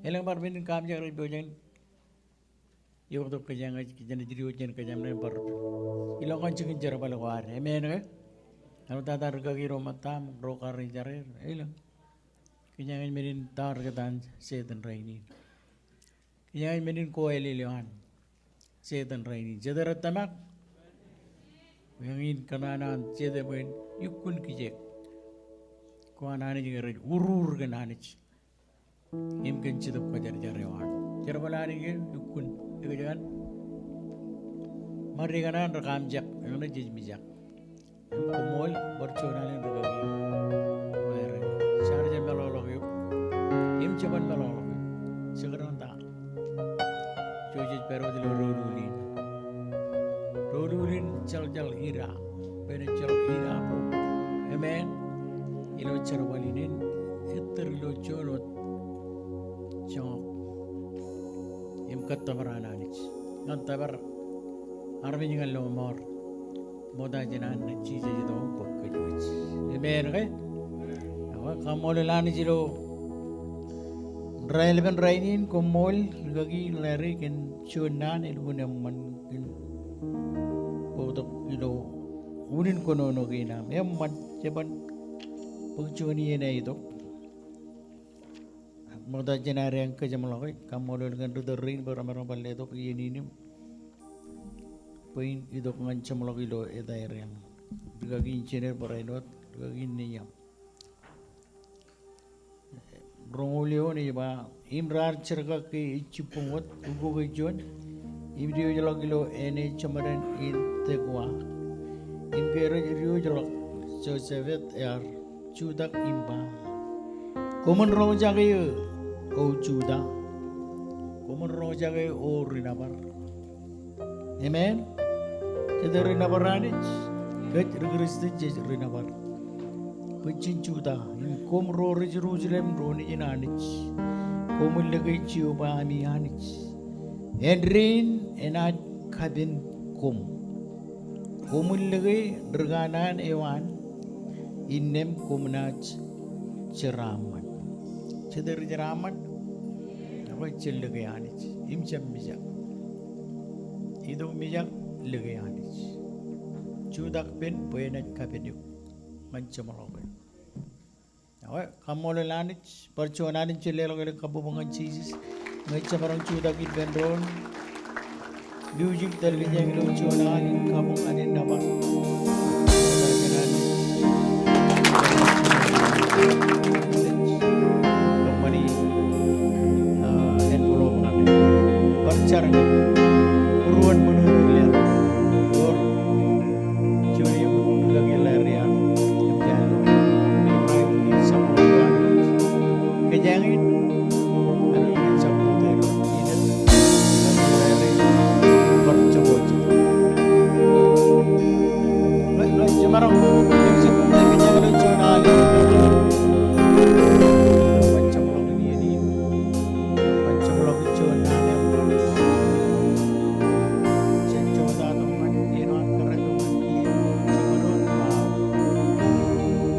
elang bar bin kam jak ribu jen yo to kejang jen jadi ujian kejam ni bar ilang kan cengin jar bala war amen ke anu tata RIKAKI romatam rokar jare ilang Kenyangan menin targetan setan rainin. Kenyangan menin koel ilihan setan rainin. Jadar tamak. Yangin kananan jadar men yukun kijek. Kuanani jigarin urur kananich. Im kan cidup kajar jarewan. Jarbalani ke yukun ikajan. Mari kanan rekam jak, yang na jijmijak. Kumol berconalan regagi. Sarjan melolok yuk. Im cepat melolok yuk. Sekarang tak. Cuci peru di rodulin. Rodulin jal ira. Bena jal ira po. Amen. Ilo carwalinin. Iter lo conot. Cok. Im katabarananich. Nantabar. Armin yang lo mor. Moda jenan na cheese jito pagkajuj. Amen kay. Kamol lani jilo relevant rainin komol gagi lari ken chunan ilunam man ken botok ilo unin kono no gina memman jaban pagchuni ena ito moda jenare ang kajamaloy kamol ngan rudarin baramarang balle to yininim pain ito ngan chamalo ilo edairen gagi engineer parainot gagi niyam Rongolio ni ba imrar cerga ke ichipungot ugo gejon imdio jalogilo ene chamaran in tegwa imgero rio jalog josevet er chudak imba common roja ge o chuda common roja ge o rinabar amen jadi rinabaranich gej rigristi je rinabar Pecin juta, kom rori Jerusalem roni inanich, komul lagay ciuba ami anich, endrin enad kabin komul lagay derganan ewan, inem komnach ceraman, ceder ceraman, apa cel lagay anich, imcam mijak, itu mijak lagay anich, judak ben poenat kabin yuk, macam apa? Awak kamu lelanit, percuanan cile lagi kabubangan cheese, macam orang cuda kit bendron, music terlihat yang lucuan, kamu anin dapat. Company, envelope mengalir, percara peruan menurut lihat, or curi lagi larian. Kejangin, ada yang campur terus, ini bercoba-coba. Lo cemarong, yang sebenarnya kejangin lucu nali. Macam log ini, macam log lucu nali. Cenco dah tu kan, ini orang keren tu kan, ini cemarong mau.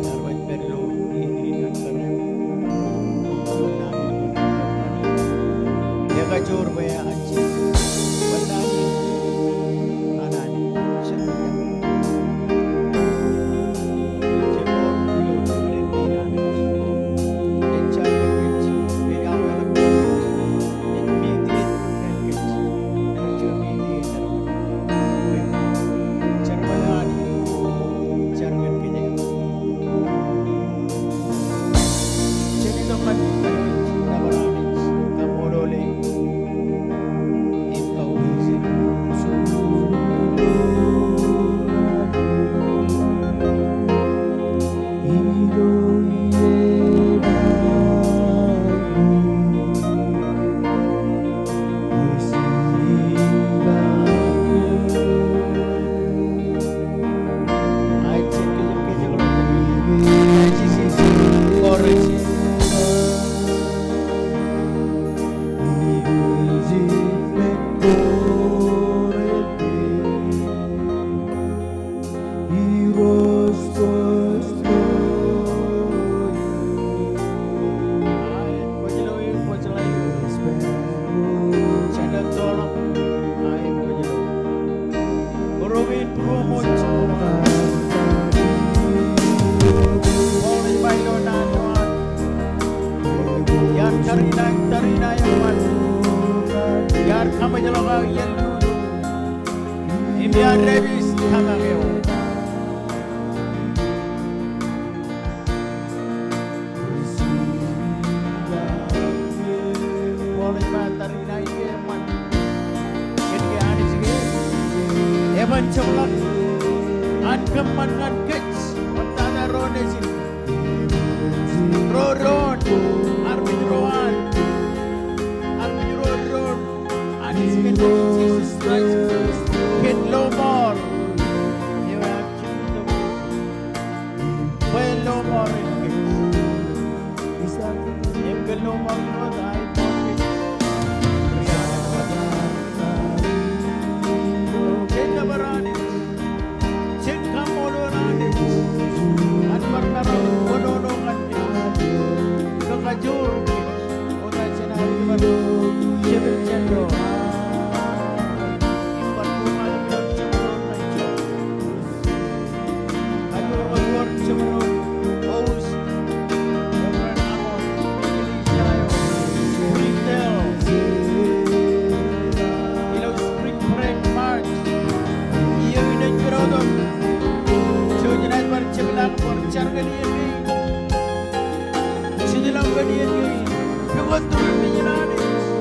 Arwah perlu ini kan keren. Kajur baya anji, bandani, anani, syariah. Jepor dulu kemudian dinani, encar kecil, berawal kecil, enmidit dan kecil, enjamidit terus, carbalani, carban kejaya. Jadi teman nabarani, kamu boleh. tarina yang man. Yar kama jaloka yelu. Imya revis kama keo. Boleh ma tarina yang man. Kini ani sige. Evan cholak. An keman an kech. Antara rode sini. Road. Armin Rowan. Armin Road. And it's getting Jesus Christ. Get no more. You have changed the world. Well, no more in kids. You get no more in what I want. Get the barani. Check come on around it. And Marnaro, Bono, Kajur, Oda Chennai, Chevy Chendo, Impan Kumar, Chevron, Adur, Chevron, Host, Reverend Amon, Elishayo, Springdale, Spring Break March, Iyan Grodon, Chojana Barchevilang for Chargani. Sidilang gadiyan ngayon, yung turun niya natin.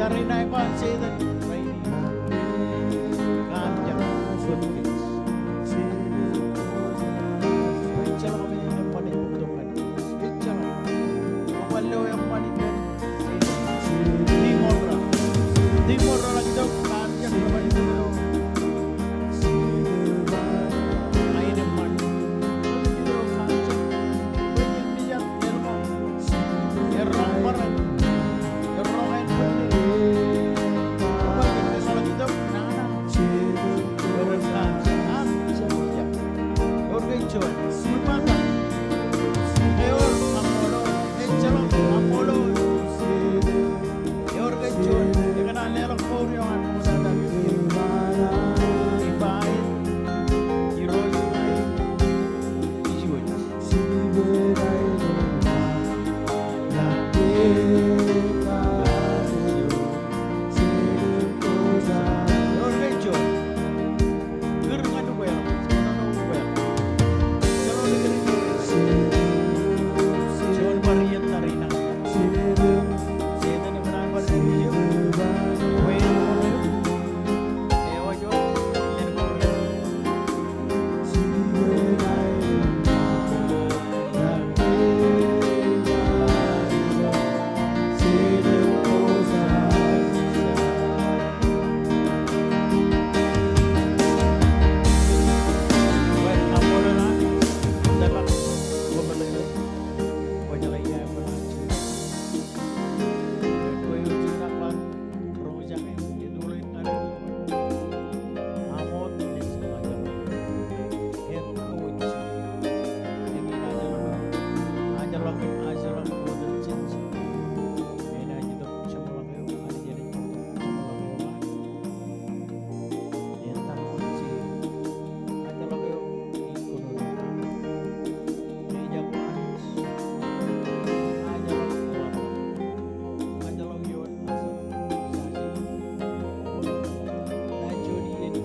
Tarinay ko ang say that rainy. Kanya, good kids. Picture kami ng panibugtungan. Picture kami. Kumalo yung panibugtungan. Di morra lang daw. Kanya, panibugtungan. Ayun ang man. Dito, kanya. Pwede niya, errong parang. Errong ay pwede. Kapag nagkasa lang daw, nana. Errong kanya. Siya. Organcho. Sumata. Eor, amolo. Echalong, amolo. Eor gancho. Ika na lerong kuri yung ano sa dami. Ibay. Heroes ay. Isiwit. Eor gancho. Gerang ano ba yan? Ano ba yan? Kalau negeri John Marian Tarina. Saya ni benar berbiji. Kue yang mana? Ewa John. Yang mana? Kue amolo na. Dapat berbalik. Banyak lagi yang berlaku. Kue uji nakal. Rojak ini dulu ada. Amot ini semacam. Yang uji. Ini aja lah model change. Ini aja tu cuma lagi ada jadi cuma lagi. Yang tak uji. Aja lagi ikut dulu. Ini jagoan. Aja lagi kuat. Aja lagi yun. Aja di ini.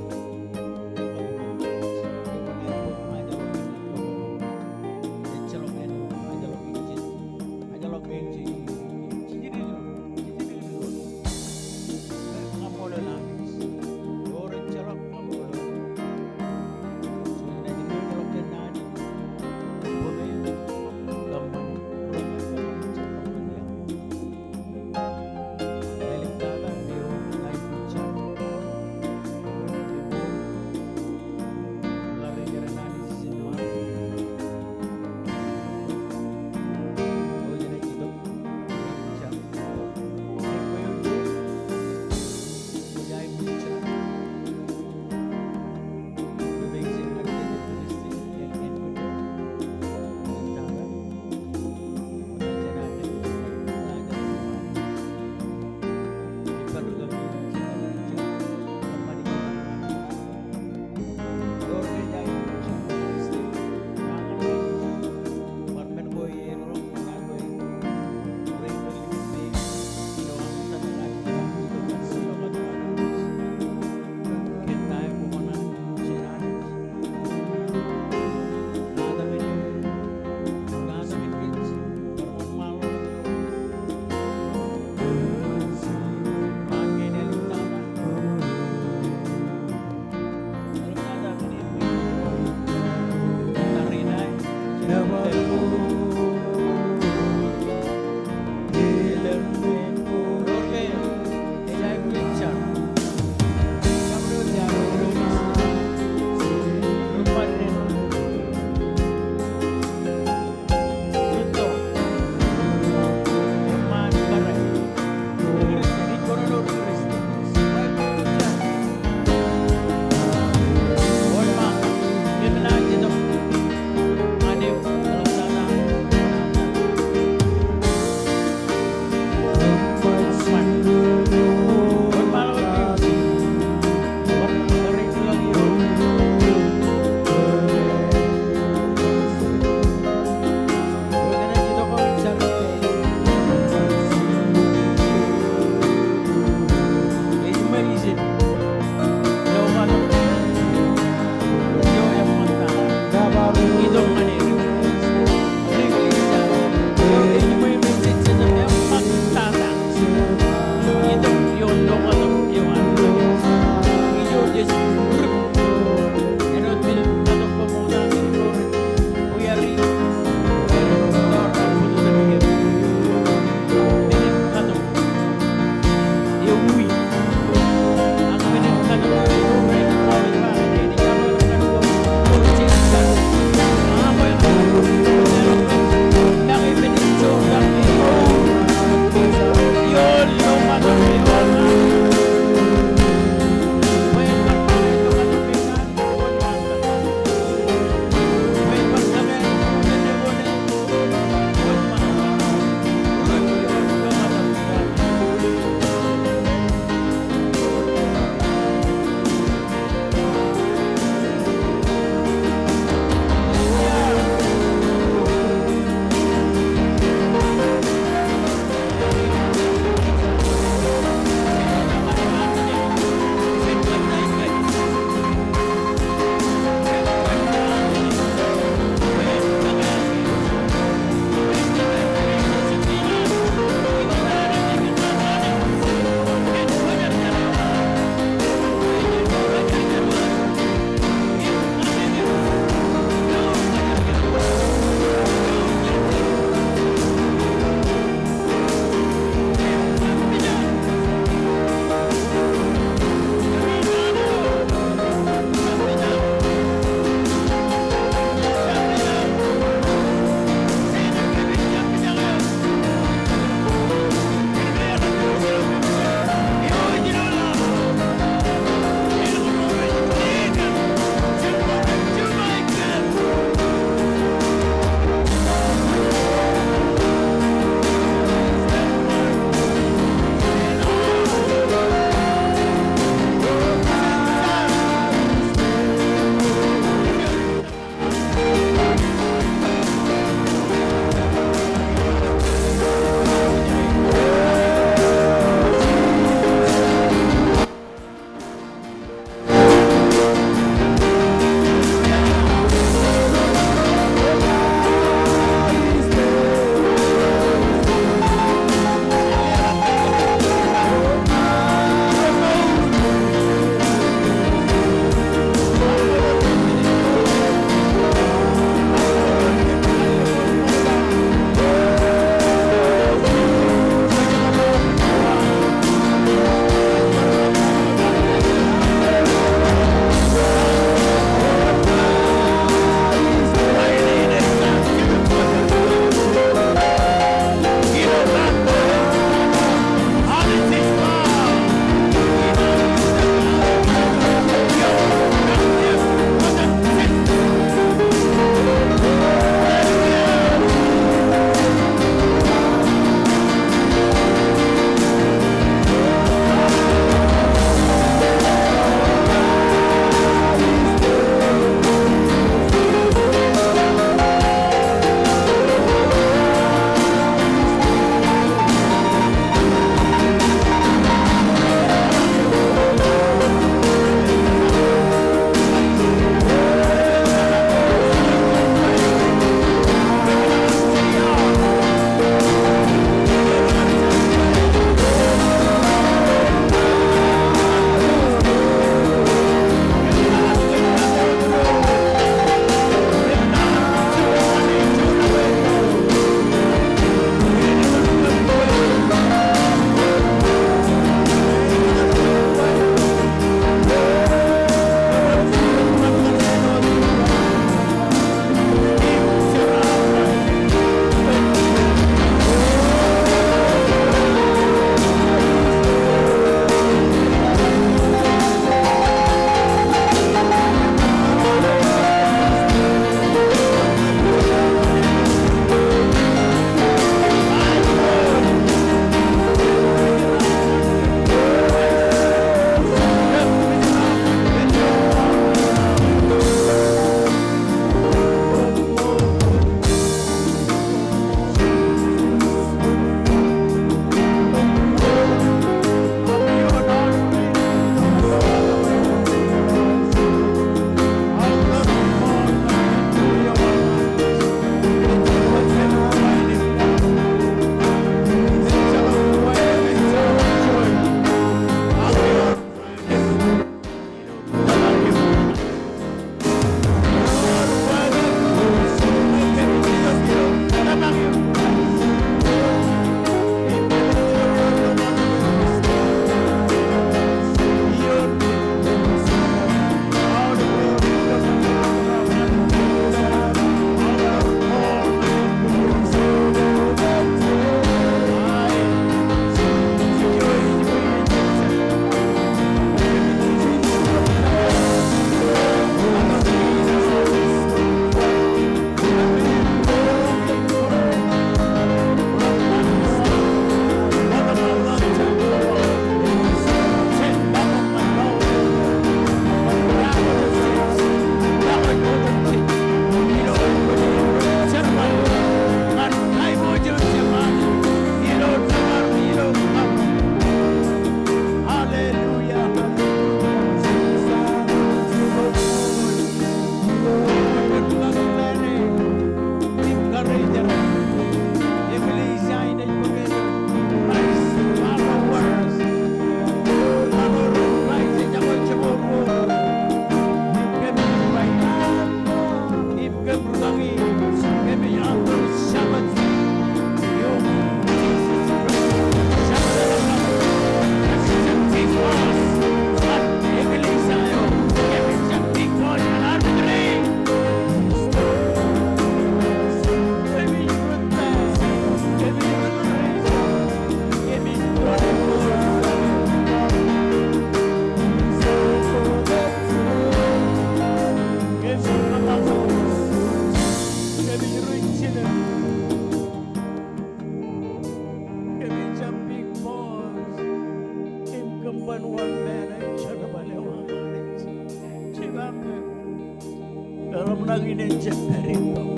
in a Japerito.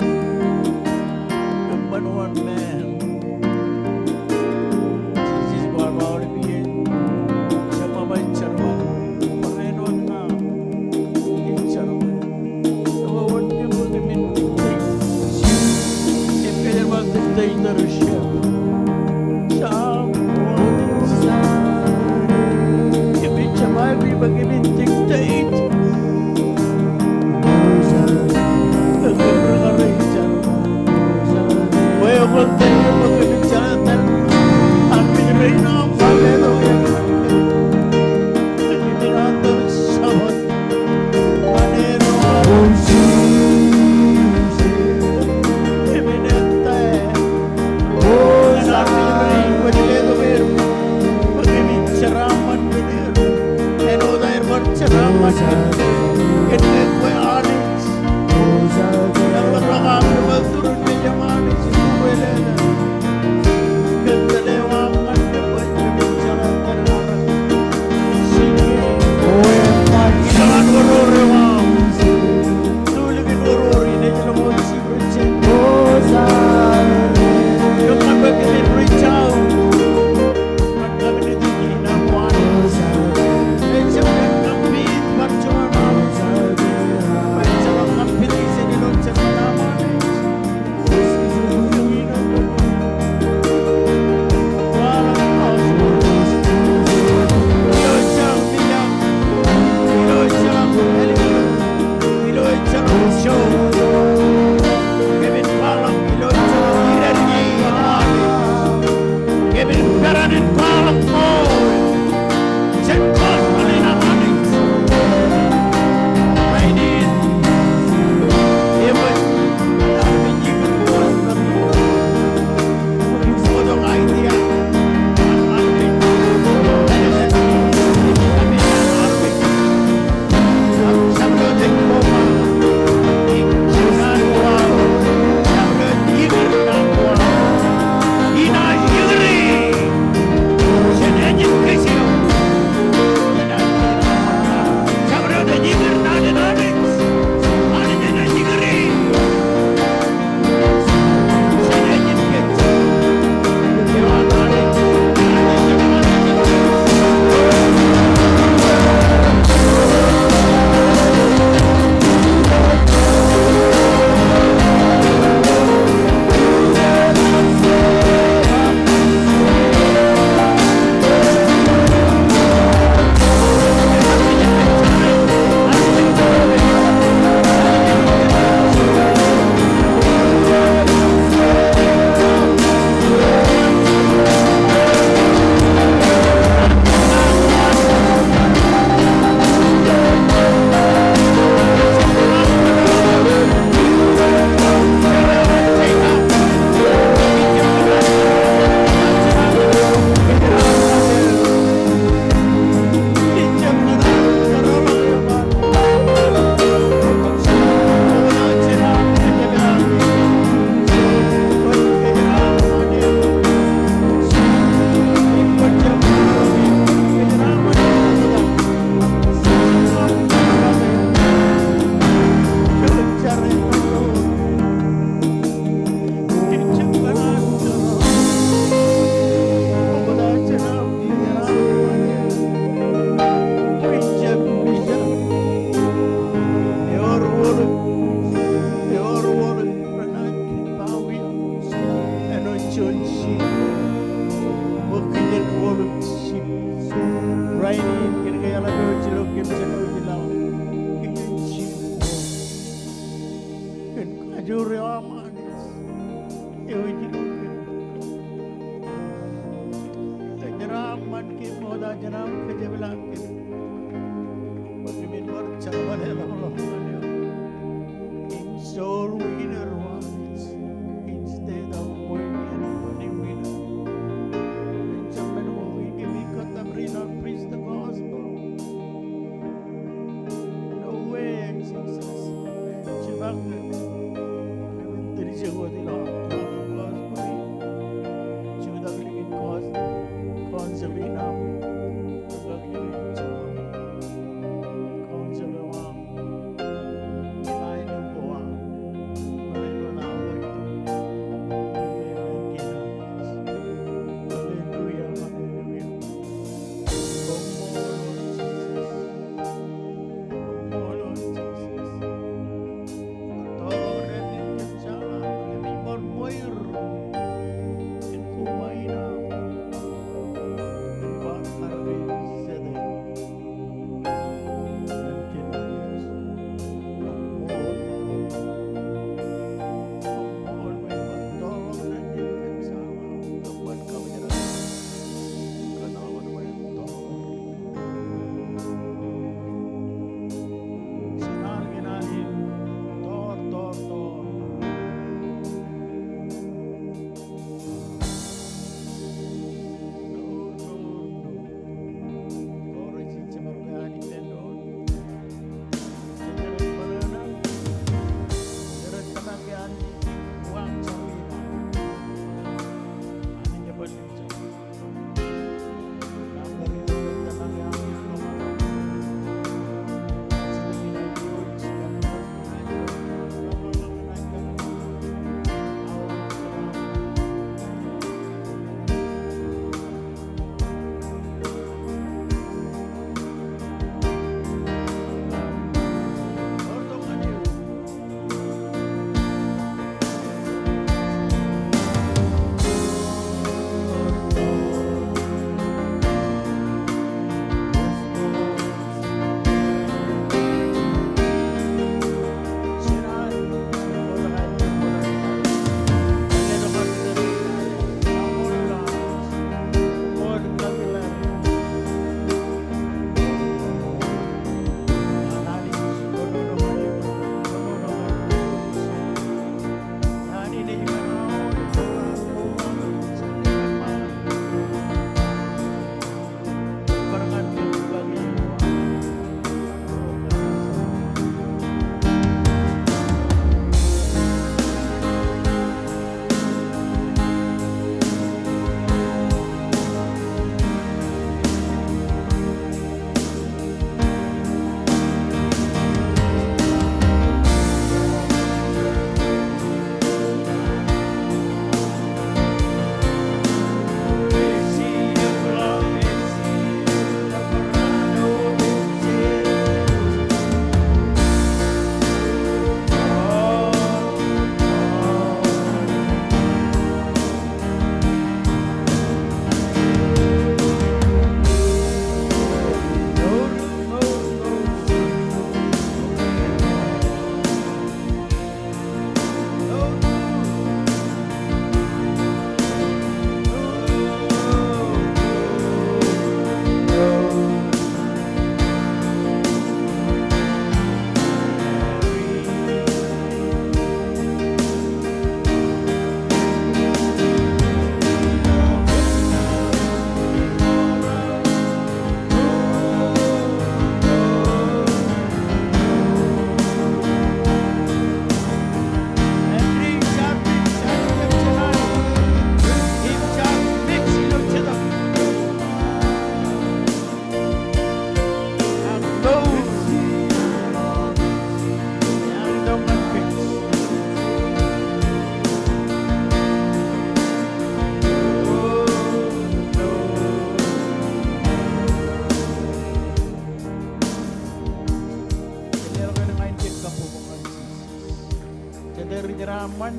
But one man. This is what all of you. Chama Charwa. Paino na. Charwa. So what can we give in? If there was the dictatorship. If it's a Bible, but give it dictate.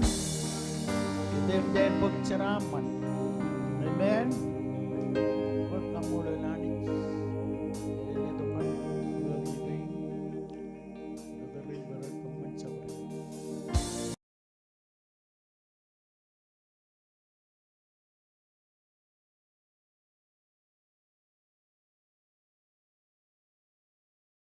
Tuhan. Kita pagceraman. Amen.